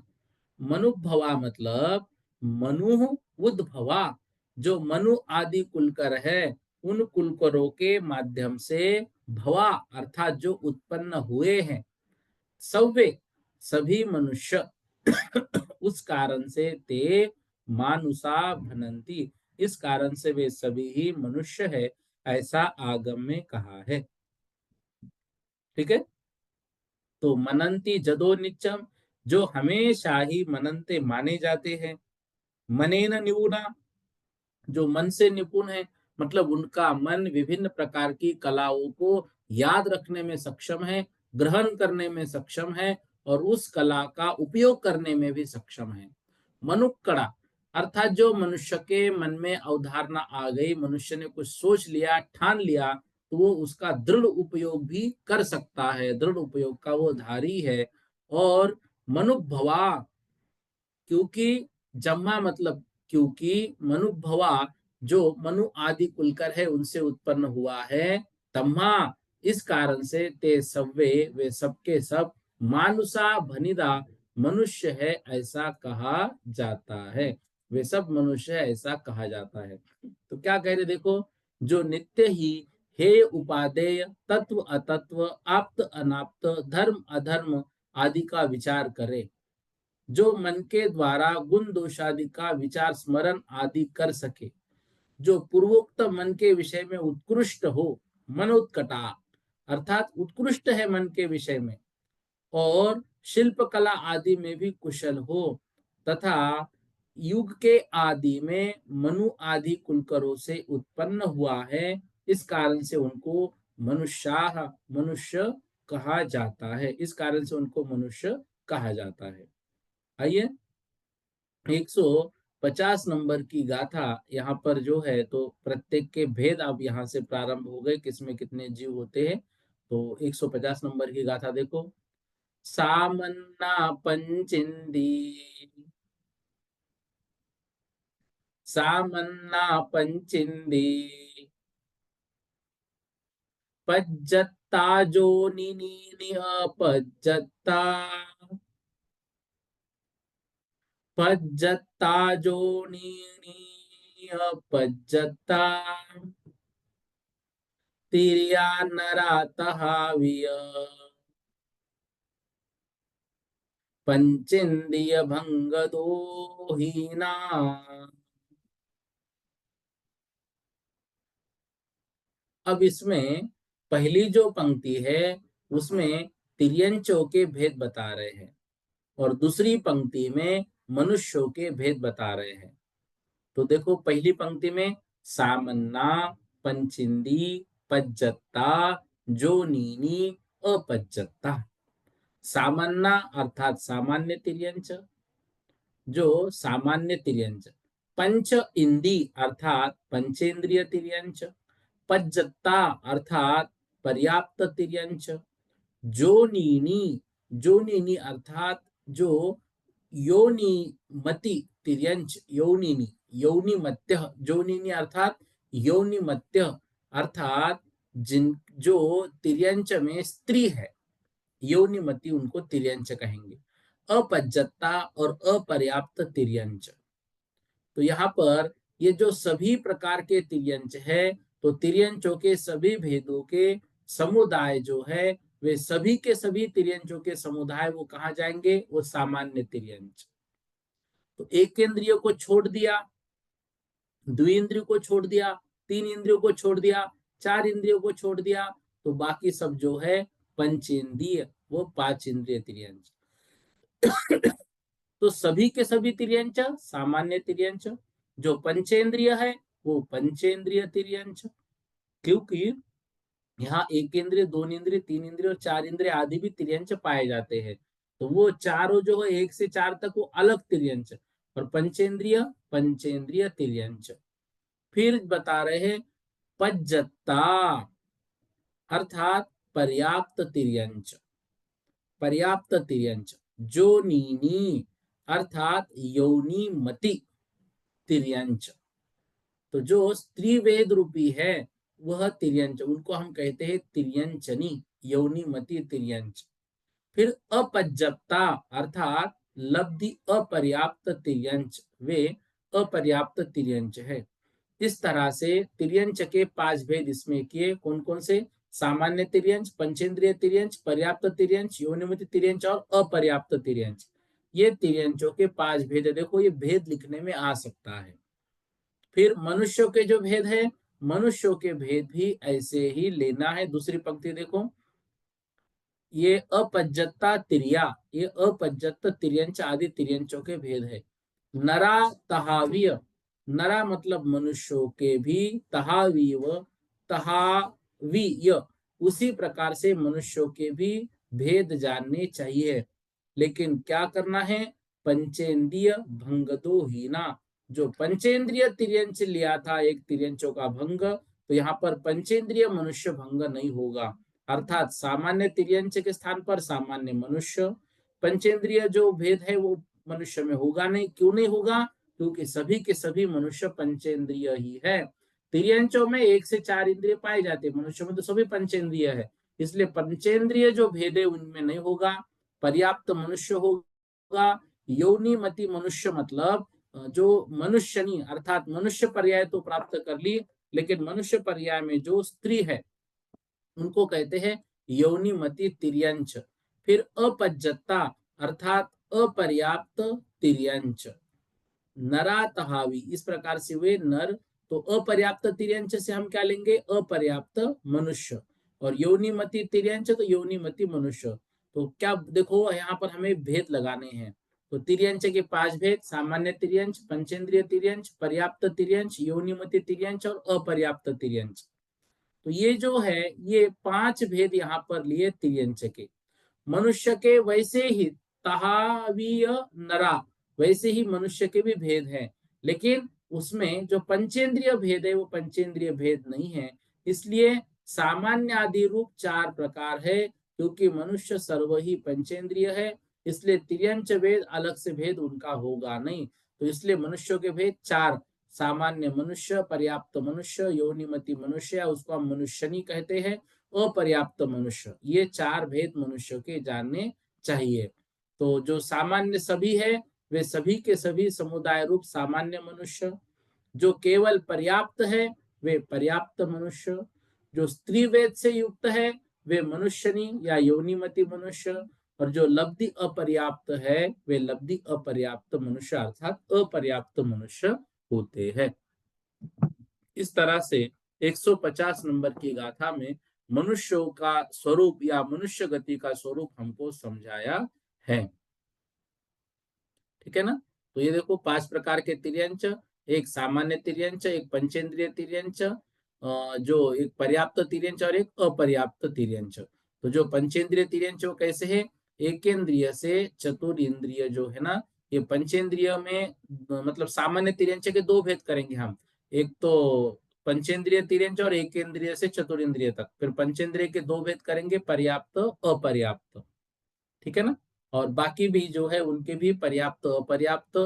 मनुभवा मतलब मनु उद्भवा, जो मनु आदि कुलकर है उन कुलकरों के माध्यम से भवा अर्थात जो उत्पन्न हुए हैं, सव्वे सभी मनुष्य उस कारण से ते मानुषा भनंती, इस कारण से वे सभी ही मनुष्य है, ऐसा आगम में कहा है। ठीक है, तो मनंती जदो नित्यम, जो हमेशा ही मननते माने जाते हैं। मनेन निपुणा, जो मन से निपुण है, मतलब उनका मन विभिन्न प्रकार की कलाओं को याद रखने में सक्षम है, ग्रहण करने में सक्षम है और उस कला का उपयोग करने में भी सक्षम है। मनुक्कड़ा अर्थात जो मनुष्य के मन में अवधारणा आ गई, मनुष्य ने कुछ सोच लिया, ठान लिया, तो वो उसका दृढ़ उपयोग भी कर सकता है, दृढ़ उपयोग का वो धारी है। और मनुभवा, क्योंकि जम्मा मतलब क्योंकि मनुभवा जो मनु आदि कुलकर है उनसे उत्पन्न हुआ है, तम्हा इस कारण से ते सव्वे वे सबके सब मानुषा भनिदा मनुष्य है, ऐसा कहा जाता है। वे सब मनुष्य है ऐसा कहा जाता है। तो क्या कह रहे देखो, जो नित्य ही हे उपादेय तत्व अतत्व आप्त अनाप्त धर्म अधर्म आदि का विचार करे, जो मन के द्वारा गुण दोष आदि का विचार स्मरण आदि कर सके, जो पूर्वोक्त मन के विषय में उत्कृष्ट हो, मनोत्कटा अर्थात उत्कृष्ट है मन के विषय में, और शिल्प कला आदि में भी कुशल हो, तथा युग के आदि में मनु आदि कुलकरों से उत्पन्न हुआ है, इस कारण से उनको मनुष्याः मनुष्य कहा जाता है, इस कारण से उनको मनुष्य कहा जाता है। आइए 150 नंबर की गाथा यहाँ पर जो है, तो प्रत्येक के भेद अब यहाँ से प्रारंभ हो गए, किसमें कितने जीव होते हैं। तो 150 नंबर की गाथा देखो। सामन्ना पंचिंदी, सामन्ना पंचिंदी पज्जत्ता जो नी अपज्जत्ता, पज्जत्ता जो नी अपज्जत्ता तिरिया नरातः विय पंचेन्द्रिय भंग दो हीना। अब इसमें पहली जो पंक्ति है उसमें तिर्यंचों के भेद बता रहे हैं और दूसरी पंक्ति में मनुष्यों के भेद बता रहे हैं। तो देखो पहली पंक्ति में सामन्ना पंचिंदी पज्जत्ता जोनीनी अपज्जत्ता। सामान्य अर्थात सामान्य तिर्यंच, जो सामान्य तिर्यंच। पंच इंदी अर्थात पंचेंद्रिय तिर्यंच। पज्जत्ता अर्थात पर्याप्त तिर्यंच। जोनीनी, जोनीनी अर्थात जो योनिमति तिर्यंच, योनिनी योनिमत्य, जोनिनी अर्थात योनिमत्य अर्थात जिन जो तिर्यंच में स्त्री है, योनिमति उनको तिर्यंच कहेंगे। अपज्जत्ता और अपर्याप्त तिर्यंच। तो यहाँ पर ये जो सभी प्रकार के तिर्यंच है, तो तिर्यंचों के सभी भेदों के समुदाय जो है, वे सभी के सभी तिर्यंचों के समुदाय वो कहाँ जाएंगे, वो सामान्य तिर्यंच। तो एक इंद्रियों को छोड़ दिया, द्विइंद्रियों को छोड़ दिया, तीन इंद्रियों को छोड़ दिया, चार इंद्रियों को छोड़ दिया, तो बाकी सब जो है पंचेंद्रिय, वो पांच इंद्रिय तिर्यंच। तो सभी के सभी तिर्यंच सामान्य तिर्यंच, जो पंचेंद्रिय है वो पंचेंद्रिय तिर्यंच, क्योंकि यहाँ एक इंद्रिय, दो इंद्रिय, तीन इंद्रिय और चार इंद्रिय आदि भी तिर्यंच पाए जाते हैं। तो वो चारों जो है एक से चार तक वो अलग तिर्यंच, और पंचेंद्रिय पंचेंद्रिय तिर्यंच। फिर बता रहे हैं पज्जत्ता अर्थात पर्याप्त तिर्यंच, पर्याप्त तिर्यंच। जो नीनी अर्थात योनिमति तिर्यंच। तो जो स्त्री वेद रूपी है वह तिर्यंच, उनको हम कहते हैं तिर्यंचनी, योनिमति तिर्यंच। फिर अपज्जप्ता अर्थात लब्धि अपर्याप्त तिर्यंच, वे अपर्याप्त तिर्यंच है। इस तरह से तिर्यंच के 5 भेद इसमें किए। कौन कौन से? सामान्य तिर्यंच, पंचेंद्रिय तिर्यंच, पर्याप्त तिर्यंच, योनिमित तिर्यंच और अपर्याप्त तिर्यंच। ये तिर्यंचों के 5 भेद है। देखो ये भेद लिखने में आ सकता है। फिर मनुष्यों के जो भेद है, मनुष्यों के भेद भी ऐसे ही लेना है। दूसरी पंक्ति देखो, ये अपज्जता तिर्या, ये अपज्जत तिर्यंच आदि तिर्यंचों के भेद है। नरा तहावीय, नरा मतलब मनुष्यों के भी, तहावीव तहावीय, उसी प्रकार से मनुष्यों के भी भेद जानने चाहिए। लेकिन क्या करना है? पंचेंद्रिय भंगदो ही ना। जो पंचेंद्रिय तिर्यंच लिया था एक तिर्यंचों का भंग, तो यहाँ पर पंचेंद्रिय मनुष्य भंग नहीं होगा। अर्थात सामान्य तिर्यंच के स्थान पर सामान्य मनुष्य। पंचेंद्रिय जो भेद है वो मनुष्य में होगा नहीं। क्यों नहीं होगा? क्योंकि सभी के सभी मनुष्य पंचेंद्रिय ही है। तिर्यंचों में 1 से 4 इंद्रिय पाए जाते हैं, मनुष्य में तो सभी पंचेंद्रिय है। इसलिए पंचेंद्रिय जो भेद है उनमें नहीं होगा। पर्याप्त मनुष्य होगा। योनिमति मनुष्य मतलब जो मनुष्यनी, अर्थात मनुष्य पर्याय तो प्राप्त कर ली, लेकिन मनुष्य पर्याय में जो स्त्री है उनको कहते हैं योनिमति तिर्यंच। फिर अपज्जता अर्थात अपर्याप्त तिर्यंच। नरातहावी, इस प्रकार से वे नर। तो अपर्याप्त तिर्यंच से हम क्या लेंगे? अपर्याप्त मनुष्य। और योनिमति तिर्यंच तो योनिमति मनुष्य। तो क्या देखो यहाँ पर हमें भेद लगाने हैं। तो तिर्यंच के 5 भेद: सामान्य तिर्यंच, पंचेंद्रिय तिर्यंच, पर्याप्त तिर्यंच, योनिमति तिर्यंच और अपर्याप्त तिर्यंच। तो ये जो है ये 5 भेद यहाँ पर लिए तिर्यंच के। मनुष्य के वैसे ही तहावीय नरा, वैसे ही मनुष्य के भी भेद हैं, लेकिन उसमें जो पंचेंद्रिय भेद है वो पंचेंद्रिय भेद नहीं है। इसलिए सामान्य आदि रूप 4 प्रकार है, क्योंकि मनुष्य सर्व ही पंचेंद्रिय है। इसलिए तिर्यंच भेद अलग से भेद उनका होगा नहीं। तो इसलिए मनुष्यों के भेद 4: सामान्य मनुष्य, पर्याप्त मनुष्य, योनिमति मनुष्य, उसको हम मनुष्यनी कहते हैं, अपर्याप्त मनुष्य। ये 4 भेद मनुष्य के जानने चाहिए। तो जो सामान्य सभी है वे सभी के सभी समुदाय रूप सामान्य मनुष्य। जो केवल पर्याप्त है वे पर्याप्त मनुष्य। जो स्त्री वेद से युक्त है वे मनुष्यनी या योनिमति मनुष्य। और जो लब्धि अपर्याप्त है वे लब्धि अपर्याप्त मनुष्य अर्थात अपर्याप्त मनुष्य होते हैं। इस तरह से 150 नंबर की गाथा में मनुष्यों का स्वरूप या मनुष्य गति का स्वरूप हमको समझाया है। ठीक है ना? तो ये देखो 5 प्रकार के तिर्यंच: एक सामान्य तिर्यंच, एक पंचेंद्रिय तिर्यंच, जो एक पर्याप्त तिर्यंच और एक अपर्याप्त तिर्यंच। तो जो पंचेंद्रिय तिर्यंच वो कैसे है? एकेंद्रिय से चतुर्इंद्रिय जो है ना, ये पंचेंद्रिय में मतलब सामान्य तिर्यंच के 2 भेद करेंगे हम। एक तो पंचेंद्रिय तिर्यंच और एकेंद्रिय से चतुर्इंद्रिय तक। फिर पंचेंद्रिय के 2 भेद करेंगे, पर्याप्त अपर्याप्त। ठीक है ना? और बाकी भी जो है उनके भी पर्याप्त अपर्याप्त।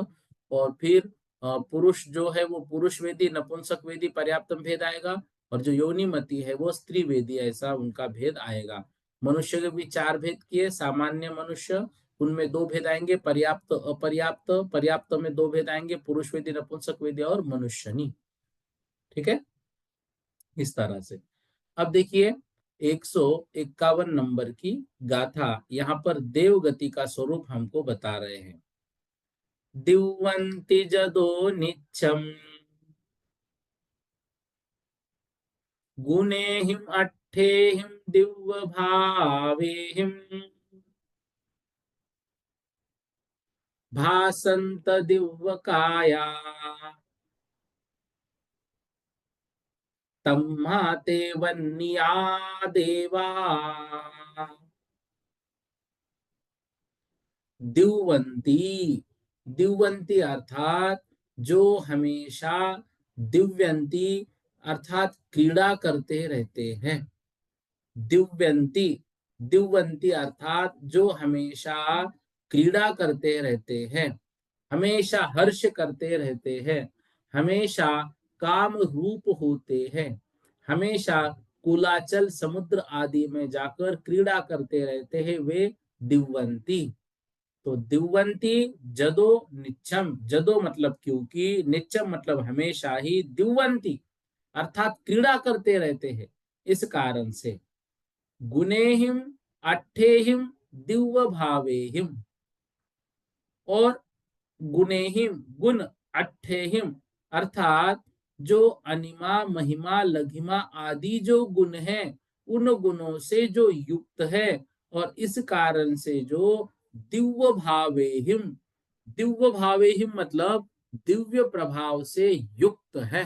और फिर पुरुष जो है वो पुरुष वेदी, नपुंसक वेदी पर्याप्त भेद आएगा। और जो योनिमति है वो स्त्री वेदी, ऐसा उनका भेद आएगा। मनुष्य के भी 4 भेद किए। सामान्य मनुष्य, उनमें 2 भेद आएंगे, पर्याप्त अपर्याप्त। पर्याप्त में 2 भेद आएंगे, पुरुष वेदी, नपुंसक वेदी और मनुष्यनी। ठीक है? इस तरह से अब देखिए 151 नंबर की गाथा, यहाँ पर देवगति का स्वरूप हमको बता रहे हैं। दिव्वन्ति जदो निच्छम गुणेहिम अट्ठेहिम दिव्य भावेहिम भासंत दिव्य काया तम्माते वन्निया देवा। दिव्वंती, दिव्वंती अर्थात जो हमेशा, दिव्यंती अर्थात क्रीड़ा करते रहते हैं। दिव्यंती, दिव्यंती अर्थात जो हमेशा क्रीड़ा करते रहते हैं, हमेशा हर्ष करते रहते हैं, हमेशा काम रूप होते हैं, हमेशा कुलाचल समुद्र आदि में जाकर क्रीड़ा करते रहते हैं, वे दिव्यंती। तो दिव्वंती जदो निच्छम, जदो मतलब क्योंकि, निच्छम मतलब हमेशा ही, दिव्वंती अर्थात क्रीड़ा करते रहते हैं, इस कारण से। गुणेहिम अट्ठेहिम दिव्य भावेहिम, और गुणेहिम गुण, अट्ठेहिम अर्थात जो अनिमा महिमा लघिमा आदि जो गुण हैं, उन गुणों से जो युक्त है, और इस कारण से जो दिव्य भावेहिम, दिव्य भावेहिम मतलब दिव्य प्रभाव से युक्त है।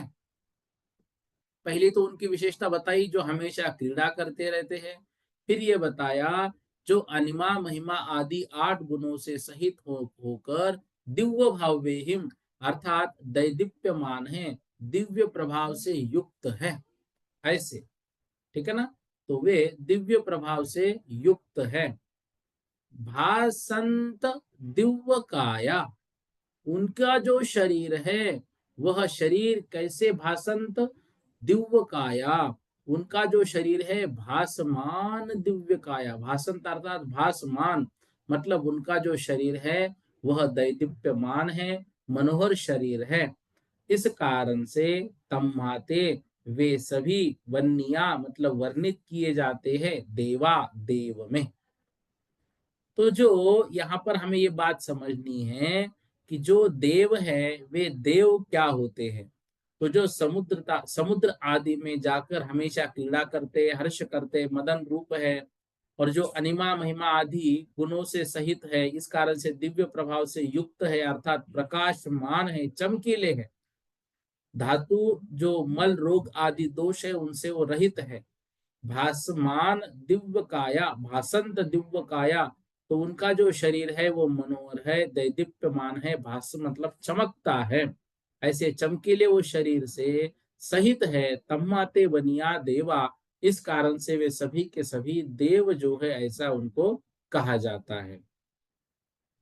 पहले तो उनकी विशेषता बताई जो हमेशा क्रीड़ा करते रहते हैं, फिर ये बताया जो अनिमा महिमा आदि 8 गुणों से सहित होकर दिव्य भावेहिम अर्थात दैदीप्यमान है, दिव्य प्रभाव से युक्त है, ऐसे। ठीक है ना, तो वे दिव्य प्रभाव से युक्त है। भासंत दिव्य काया, उनका जो शरीर है वह शरीर कैसे भासंत, दिव्य काया, उनका जो शरीर है भासमान दिव्य काया, भासंत अर्थात भासमान मतलब उनका जो शरीर है वह दैदीप्यमान है, मनोहर शरीर है। इस कारण से तम्माते वे सभी वन्निया मतलब वर्णित किए जाते हैं देवा देव में। तो जो यहाँ पर हमें ये बात समझनी है कि जो देव है वे देव क्या होते हैं। तो जो समुद्र आदि में जाकर हमेशा क्रीड़ा करते, हर्ष करते, मदन रूप है, और जो अनिमा महिमा आदि गुणों से सहित है, इस कारण से दिव्य प्रभाव से युक्त है, अर्थात प्रकाशमान है, चमकीले है। धातु जो मल रोग आदि दोष है उनसे वो रहित है। भासमान दिव्य काया, भासंत दिव्य काया, तो उनका जो शरीर है वो मनोहर है, दैदीप्यमान है, भास मतलब चमकता है, ऐसे चमकीले वो शरीर से सहित है। तम्माते बनिया देवा, इस कारण से वे सभी के सभी देव जो है ऐसा उनको कहा जाता है।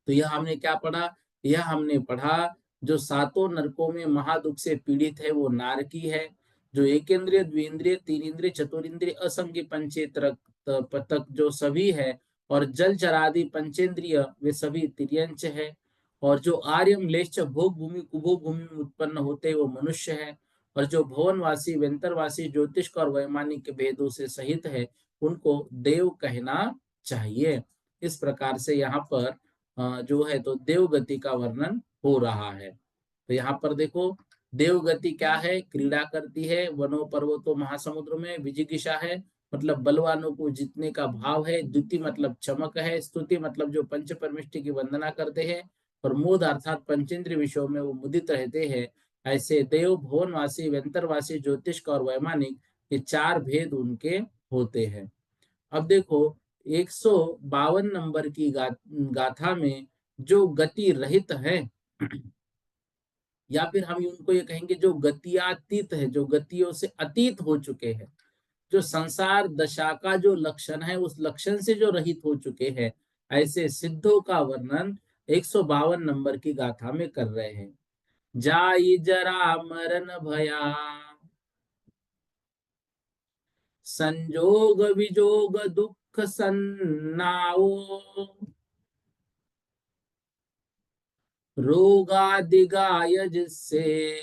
तो यह हमने क्या पढ़ा, यह हमने पढ़ा जो सातों नरकों में महादुख से पीड़ित है वो नारकी है, जो एक इंद्रिय द्विंद्रिय तीन इंद्रिय चतुरिंद्रिय असंख्य पंचेत्र तक जो सभी है, और जल चरादि पंचेंद्रिय वे सभी तिर्यंच है, और जो आर्य म्लेच्छ भोग भूमि कुभोग भूमि में उत्पन्न होते वो मनुष्य है, और जो भुवनवासी वेंतरवासी ज्योतिष और वैमानिक के भेदों से सहित है उनको देव कहना चाहिए। इस प्रकार से यहाँ पर जो है तो देवगति का वर्णन हो रहा है। तो यहाँ पर देखो देवगति क्या है, क्रीड़ा करती है वनों पर्वतों महासमुद्र में, विजिगिषा है मतलब बलवानों को जीतने का भाव है, द्युति मतलब चमक है, स्तुति मतलब जो पंच परमिष्टि की वंदना करते हैं, और मोद अर्थात पंचेंद्रिय विषयों में वो मुदित रहते हैं। ऐसे देव भुवनवासी वेंतरवासी ज्योतिष और वैमानिक ये 4 भेद उनके होते हैं। अब देखो 152 नंबर की गाथा में जो गति रहित है या फिर हम उनको ये कहेंगे जो गतियातीत है, जो गतियों से अतीत हो चुके हैं, जो संसार दशा का जो लक्षण है उस लक्षण से जो रहित हो चुके हैं, ऐसे सिद्धों का वर्णन 152 नंबर की गाथा में कर रहे हैं। जाई जरा मरण भया, संजोग विजोग दुख सन्नाओ, रोगादिगाय जिससे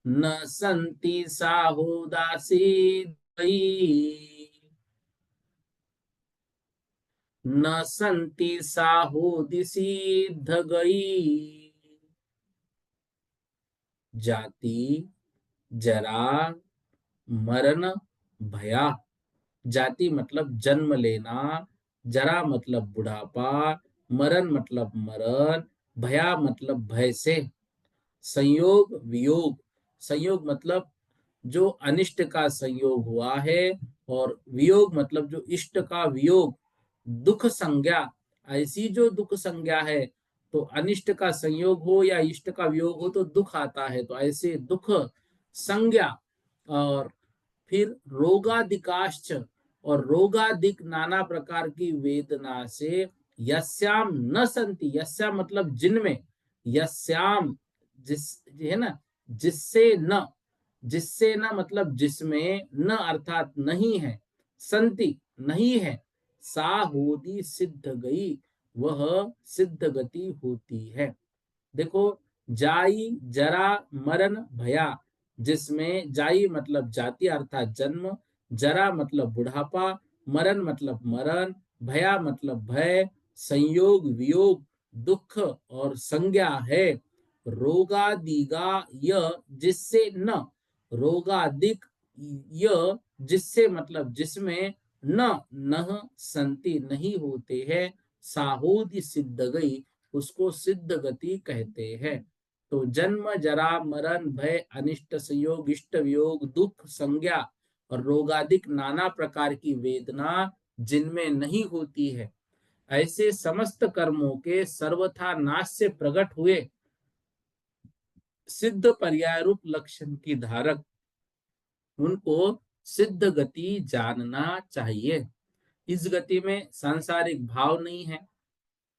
न संति साहुदासी गई, न संति साहुदिसी ध गई। जाति जरा मरण भया, जाति मतलब जन्म लेना, जरा मतलब बुढ़ापा, मरण मतलब मरण, भया मतलब भय से, संयोग वियोग, संयोग मतलब जो अनिष्ट का संयोग हुआ है, और वियोग मतलब जो इष्ट का वियोग, दुख संज्ञा, ऐसी जो दुख संज्ञा है, तो अनिष्ट का संयोग हो या इष्ट का वियोग हो तो दुख आता है, तो ऐसे दुख संज्ञा, और फिर रोगादिकाश्च, और रोगादिक नाना प्रकार की वेदना से, यस्याम न संति, यस्याम मतलब जिनमें, यस्याम जिस है ना, जिससे न, जिससे न मतलब जिसमें, न अर्थात नहीं है, संति नहीं है, साहोदी सिद्ध गई, वह सिद्ध गति होती है। देखो, जाई जरा मरण भया, जिसमें जाई मतलब जाति अर्थात जन्म, जरा मतलब बुढ़ापा, मरण मतलब मरण, भया मतलब भय, संयोग वियोग दुख और संज्ञा है। रोगादिगा य जिससे न, रोगादिक य जिससे मतलब जिसमें, न नह संति नहीं होते हैं, साहोदी सिद्ध गई, उसको सिद्ध गति कहते हैं। तो जन्म जरा मरण भय अनिष्ट संयोग इष्ट वियोग दुख संज्ञा और रोगादिक नाना प्रकार की वेदना जिनमें नहीं होती है, ऐसे समस्त कर्मों के सर्वथा नाश से प्रकट हुए सिद्ध पर्याय रूप लक्षण की धारक, उनको सिद्ध गति जानना चाहिए। इस गति में सांसारिक भाव नहीं है,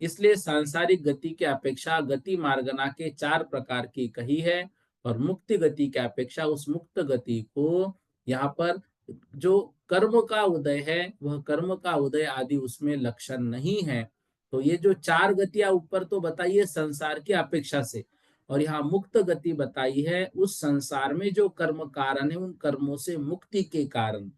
इसलिए सांसारिक गति की अपेक्षा गति मार्गना के 4 प्रकार की कही है, और मुक्ति गति की अपेक्षा उस मुक्त गति को यहाँ पर जो कर्म का उदय है वह कर्म का उदय आदि उसमें लक्षण नहीं है। तो ये जो 4 गतियां ऊपर तो बताइए संसार की अपेक्षा से, और यहाँ मुक्त गति बताई है उस संसार में जो कर्म कारण है उन कर्मों से मुक्ति के कारण।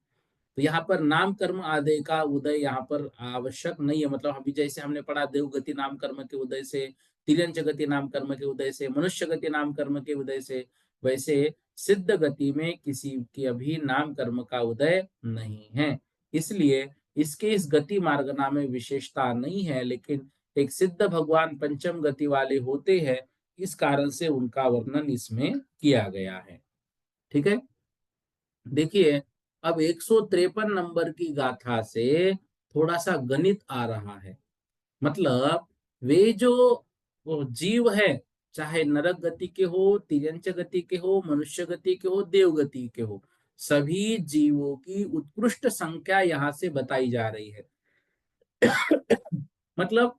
तो यहाँ पर नाम कर्म आदि का उदय यहाँ पर आवश्यक नहीं है। मतलब अभी जैसे हमने पढ़ा देवगति नाम कर्म के उदय से, तिर्यंच गति नाम कर्म के उदय से, मनुष्य गति नाम कर्म के उदय से, वैसे सिद्ध गति में किसी की अभी नाम कर्म का उदय नहीं है। इसलिए इसके इस गति मार्गना में विशेषता नहीं है, लेकिन एक सिद्ध भगवान पंचम गति वाले होते हैं, इस कारण से उनका वर्णन इसमें किया गया है। ठीक है, देखिए अब 153 नंबर की गाथा से थोड़ा सा गणित आ रहा है। मतलब वे जो वो जीव है, चाहे नरक गति के हो, तिर्यंच गति के हो, मनुष्य गति के हो, देव गति के हो, सभी जीवों की उत्कृष्ट संख्या यहाँ से बताई जा रही है। मतलब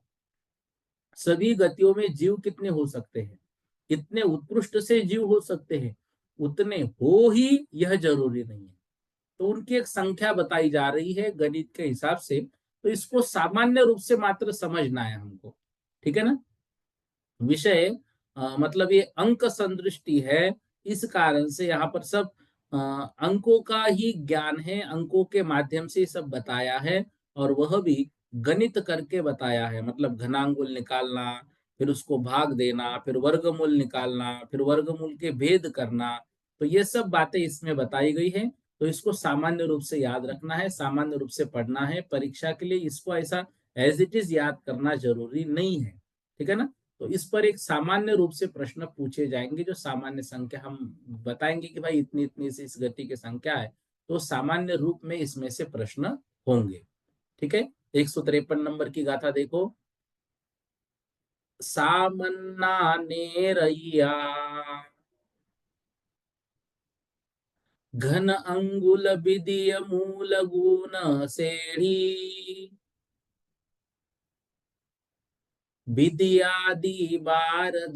सभी गतियों में जीव कितने हो सकते हैं, कितने उत्कृष्ट से जीव हो सकते हैं, उतने हो ही यह जरूरी नहीं है। तो उनकी एक संख्या बताई जा रही है गणित के हिसाब से, तो इसको सामान्य रूप से मात्र समझना है हमको। ठीक है ना, विषय मतलब ये अंक संदृष्टि है, इस कारण से यहाँ पर सब अंकों का ही ज्ञान है, अंकों के माध्यम से सब बताया है, और वह भी गणित करके बताया है। मतलब घनांगुल निकालना, फिर उसको भाग देना, फिर वर्गमूल निकालना, फिर वर्गमूल के भेद करना, तो ये सब बातें इसमें बताई गई है। तो इसको सामान्य रूप से याद रखना है, सामान्य रूप से पढ़ना है, परीक्षा के लिए इसको ऐसा एज इट इज याद करना जरूरी नहीं है। ठीक है ना, तो इस पर एक सामान्य रूप से प्रश्न पूछे जाएंगे, जो सामान्य संख्या हम बताएंगे कि भाई इतनी इतनी से इस गति की संख्या है, तो सामान्य रूप में इसमें से प्रश्न होंगे। ठीक है, 153 नंबर की गाथा देखो। सामन्ना ने रैया घन अंगुल विदिय मूल गुण सेढ़ी, विद्यादि 12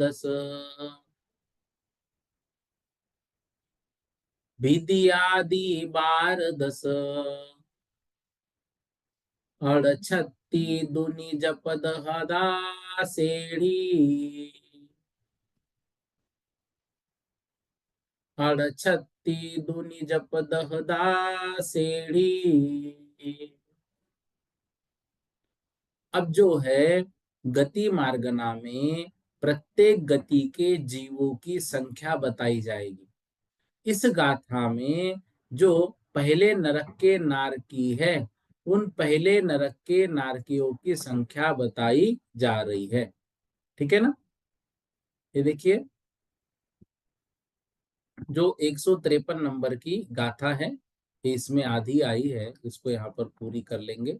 विद्यादि 12 अड़छत्ती दुनि जपद हदा सेढ़ी, अड़छत्ती दुनि जपद हदा सेढ़ी। अब जो है गति मार्गना में प्रत्येक गति के जीवों की संख्या बताई जाएगी। इस गाथा में जो पहले नरक के नारकी है, उन पहले नरक के नारकियों की संख्या बताई जा रही है। ठीक है ना, ये देखिए जो 153 नंबर की गाथा है, ये इसमें आधी आई है, इसको यहाँ पर पूरी कर लेंगे।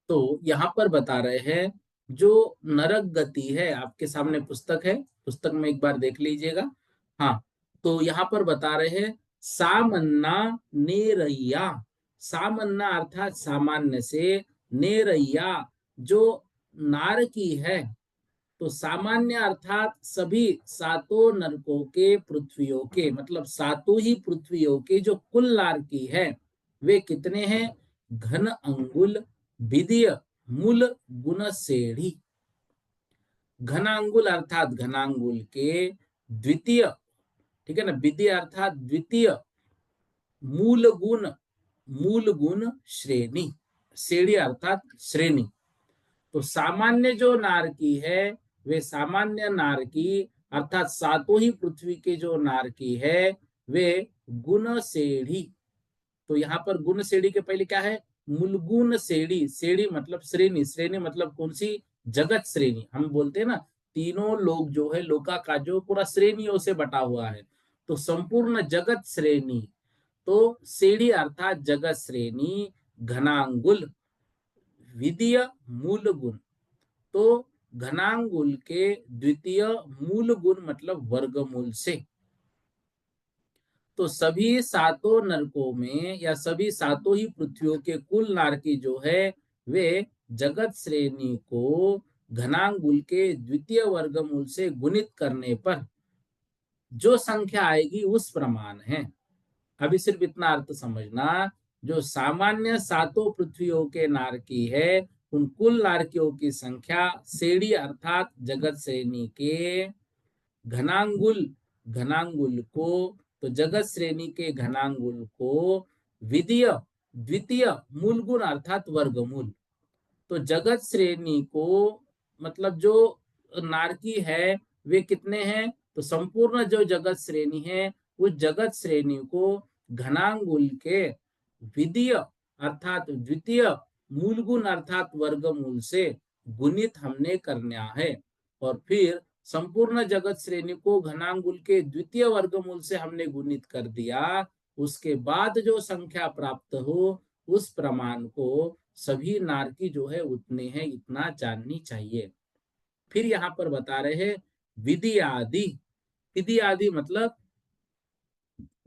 तो यहाँ पर बता रहे हैं जो नरक गति है, आपके सामने पुस्तक है, पुस्तक में एक बार देख लीजिएगा। हाँ, तो यहाँ पर बता रहे हैं सामन्ना नेरैया, सामन्ना अर्थात सामान्य से, नेरैया जो नारकी है, तो सामान्य अर्थात सभी सातों नरकों के पृथ्वियों के, मतलब सातों ही पृथ्वियों के जो कुल नारकी है वे कितने हैं? घन अंगुल विदीय मूल गुण सेढ़ी। घनांगुल अर्थात घनांगुल के द्वितीय, ठीक है ना, विदीय अर्थात द्वितीय, मूल गुण श्रेणी, श्रेणी अर्थात श्रेणी। तो सामान्य जो नारकी है वे सामान्य नारकी अर्थात सातों ही पृथ्वी के जो नारकी है वे गुण सेढ़ी। तो यहाँ पर गुण श्रेणी के पहले क्या है? मूलगुण श्रेणी। श्रेणी मतलब श्रेणी, श्रेणी मतलब कौन सी? जगत श्रेणी। हम बोलते हैं ना तीनों लोग जो है लोका का जो पूरा श्रेणियों से बटा हुआ है, तो संपूर्ण जगत श्रेणी। तो श्रेणी अर्थात जगत श्रेणी घनांगुल विदीय मूल गुण। तो घनांगुल के द्वितीय मूल गुण मतलब वर्गमूल से। तो सभी सातों नरकों में या सभी सातों ही पृथ्वियों के कुल नारकी जो है वे जगत श्रेणी को घनांगुल के द्वितीय वर्गमूल से गुणित करने पर जो संख्या आएगी उस प्रमाण है। अभी सिर्फ इतना अर्थ समझना, जो सामान्य सातों पृथ्वियों के नारकी है उन कुल नारकियों की संख्या श्रेणी अर्थात जगत श्रेणी के घनांगुल, घनांगुल को, तो जगत श्रेणी के घनांगुल को विदीय द्वितीय मूल गुण अर्थात वर्गमूल। तो जगत श्रेणी को मतलब जो नारकी है वे कितने हैं? तो संपूर्ण जो जगत श्रेणी है उस जगत श्रेणी को घनांगुल के विदीय अर्थात द्वितीय मूल गुण अर्थात वर्गमूल से गुणित हमने करना है। और फिर संपूर्ण जगत श्रेणी को घनांगुल के द्वितीय वर्गमूल से हमने गुणित कर दिया। उसके बाद जो संख्या प्राप्त हो उस प्रमाण को सभी नारकी जो है उतने हैं इतना जाननी चाहिए। फिर यहाँ पर बता रहे हैं विधि आदि। विधि आदि मतलब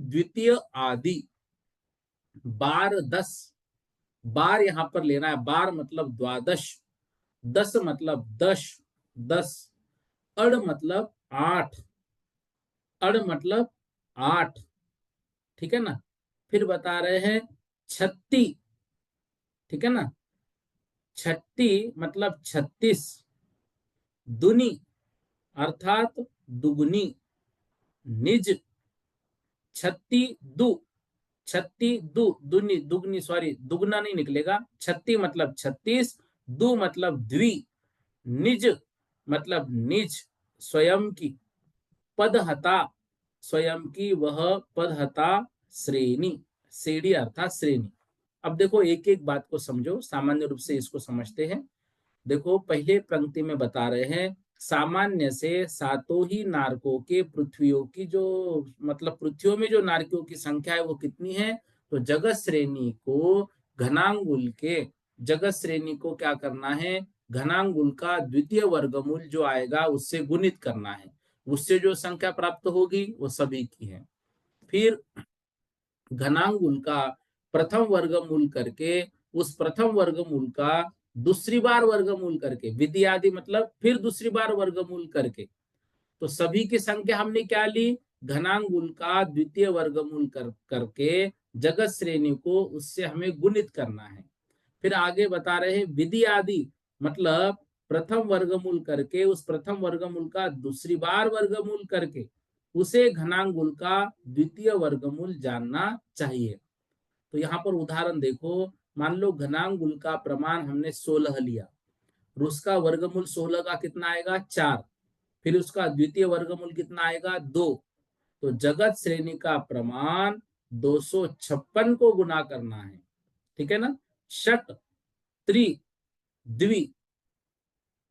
द्वितीय आदि। बार 10, बार यहाँ पर लेना है। बार मतलब द्वादश, दस मतलब 10, 10, अड़ मतलब 8, अड़ मतलब 8, ठीक है ना। फिर बता रहे हैं छत्ती, ठीक है ना, छत्ती मतलब 36, दुनी अर्थात दुगुनी, निज छत्ती दु, छत्ती दु दुनी दुगनी, सॉरी दुगना नहीं निकलेगा। छत्ती मतलब 36, दु मतलब द्वि, निज मतलब निज स्वयं की, पदहता स्वयं की वह पदहता श्रेणी, श्रेणी अर्थात श्रेणी। अब देखो एक एक बात को समझो, सामान्य रूप से इसको समझते हैं। देखो पहले पंक्ति में बता रहे हैं सामान्य से सातों ही नारकों के पृथ्वियों की जो मतलब पृथ्वियों में जो नारकियों की संख्या है वो कितनी है? तो जगत श्रेणी को घनांगुल के, जगत श्रेणी को क्या करना है? घनांगुल का द्वितीय वर्गमूल जो आएगा उससे गुणित करना है। उससे जो संख्या प्राप्त होगी वो सभी की है। फिर घनांगुल का प्रथम वर्गमूल करके उस प्रथम वर्गमूल का दूसरी बार वर्गमूल करके, विधि आदि मतलब फिर दूसरी बार वर्गमूल करके, तो सभी की संख्या हमने क्या ली? घनांगुल का द्वितीय वर्गमूल करके जगत श्रेणी को उससे हमें गुणित करना है। फिर आगे बता रहे हैं विधि आदि मतलब प्रथम वर्गमूल करके उस प्रथम वर्गमूल का दूसरी बार वर्गमूल करके उसे घनांगुल का द्वितीय वर्गमूल जानना चाहिए। तो यहाँ पर उदाहरण देखो, मान लो घनांगुल का प्रमाण हमने 16 लिया और उसका वर्गमूल 16 का कितना आएगा? 4। फिर उसका द्वितीय वर्गमूल कितना आएगा? 2। तो जगत श्रेणी का प्रमाण 256 को गुना करना है, ठीक है ना। षट त्रि द्वि,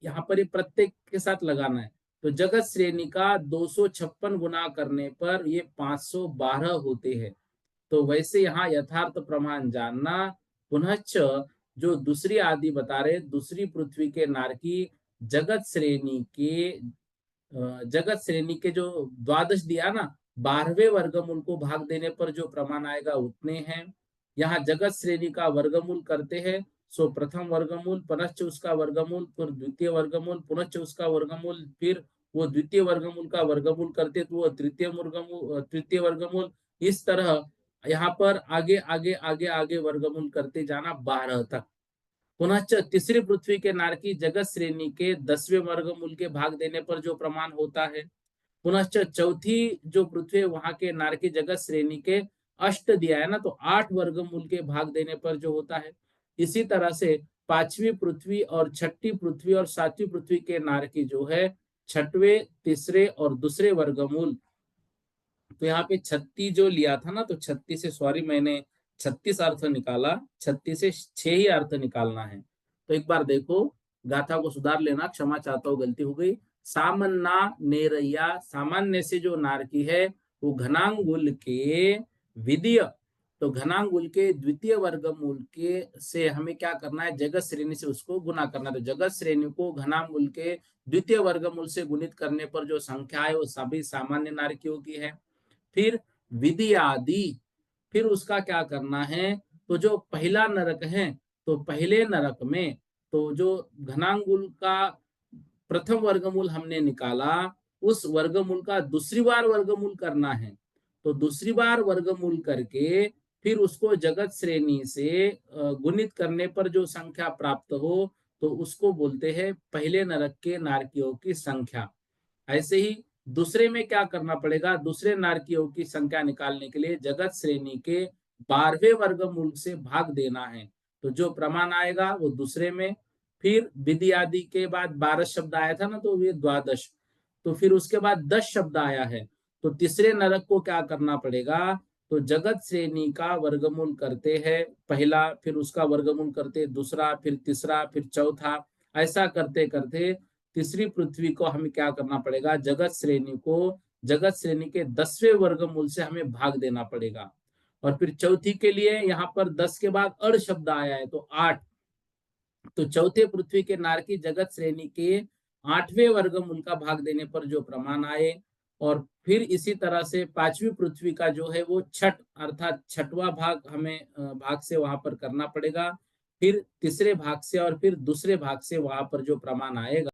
यहाँ पर ये प्रत्येक के साथ लगाना है। तो जगत श्रेणी का 256 गुना करने पर ये 512 होते हैं। तो वैसे यहाँ यथार्थ प्रमाण जानना। पुनश्च जो दूसरी आदि बता रहे, दूसरी पृथ्वी के नारकी जगत श्रेणी के जगत श्रेणी के जो द्वादश दिया ना, 12वें वर्गमूल को भाग देने पर जो प्रमाण आएगा उतने हैं। यहाँ जगत श्रेणी का वर्गमूल करते हैं सो प्रथम वर्गमूल पुनश्च उसका वर्गमूल, फिर द्वितीय वर्गमूल पुनश्च उसका वर्गमूल, फिर वो द्वितीय वर्गमूल का वर्गमूल करते तो वो तृतीय वर्गमूल, इस तरह यहाँ पर आगे आगे आगे आगे वर्गमूल करते जाना 12 तक। पुनश्च तीसरी पृथ्वी के नारकी जगत श्रेणी के 10वें वर्गमूल के भाग देने पर जो प्रमाण होता है। पुनश्च चौथी जो पृथ्वी वहां के नारकी जगत श्रेणी के अष्ट दिया है ना, तो 8 वर्गमूल के भाग देने पर जो होता है। इसी तरह से पांचवी पृथ्वी और छठी पृथ्वी और सातवीं पृथ्वी के नारकी जो है छठवें, तीसरे और दूसरे वर्गमूल। तो यहाँ पे 36 जो लिया था ना, तो 36 से सॉरी मैंने 36 अर्थ निकाला, 36 से 6 ही अर्थ निकालना है। तो एक बार देखो, गाथा को सुधार लेना, क्षमा चाहता हूँ गलती हो गई। सामन्ना नेरैया, सामान्य से जो नारकी है वो घनांगुल के विधिय, तो घनांगुल के द्वितीय वर्गमूल के से हमें क्या करना है, जगत श्रेणी से उसको गुना करना है। तो जगत श्रेणी को घनांगुल के द्वितीय वर्गमूल से गुणित करने पर जो संख्या है वो सभी सामान्य नारकियों की है। फिर विधि आदि, फिर उसका क्या करना है, तो जो पहला नरक है, तो पहले नरक में तो जो घनांगुल का प्रथम वर्गमूल हमने निकाला, उस वर्गमूल का दूसरी बार वर्गमूल करना है। तो दूसरी बार वर्गमूल करके फिर उसको जगत श्रेणी से गुणित करने पर जो संख्या प्राप्त हो, तो उसको बोलते हैं पहले नरक के नारकियों की संख्या। ऐसे ही दूसरे में क्या करना पड़ेगा, दूसरे नारकियों की संख्या निकालने के लिए जगत श्रेणी के 12वें वर्गमूल से भाग देना है। तो जो प्रमाण आएगा वो दूसरे में। फिर विधि आदि के बाद 12 शब्द आया था ना, तो ये द्वादश। तो फिर उसके बाद 10 शब्द आया है, तो तीसरे नरक को क्या करना पड़ेगा, तो जगत श्रेणी का वर्गमूल करते हैं पहला, फिर उसका वर्गमूल करते दूसरा, फिर तीसरा, फिर चौथा, ऐसा करते करते तीसरी पृथ्वी को हमें क्या करना पड़ेगा, जगत श्रेणी को जगत श्रेणी के 10वें वर्गमूल से हमें भाग देना पड़ेगा। और फिर चौथी के लिए यहाँ पर 10 के बाद अड़ शब्द आया है, तो 8। तो चौथे पृथ्वी के नारकी जगत श्रेणी के 8वें वर्गमूल का भाग देने पर जो प्रमाण आए। और फिर इसी तरह से पांचवी पृथ्वी का जो है वो छठ अर्थात छठवां भाग हमें भाग से वहां पर करना पड़ेगा। फिर तीसरे भाग से और फिर दूसरे भाग से वहां पर जो प्रमाण आएगा।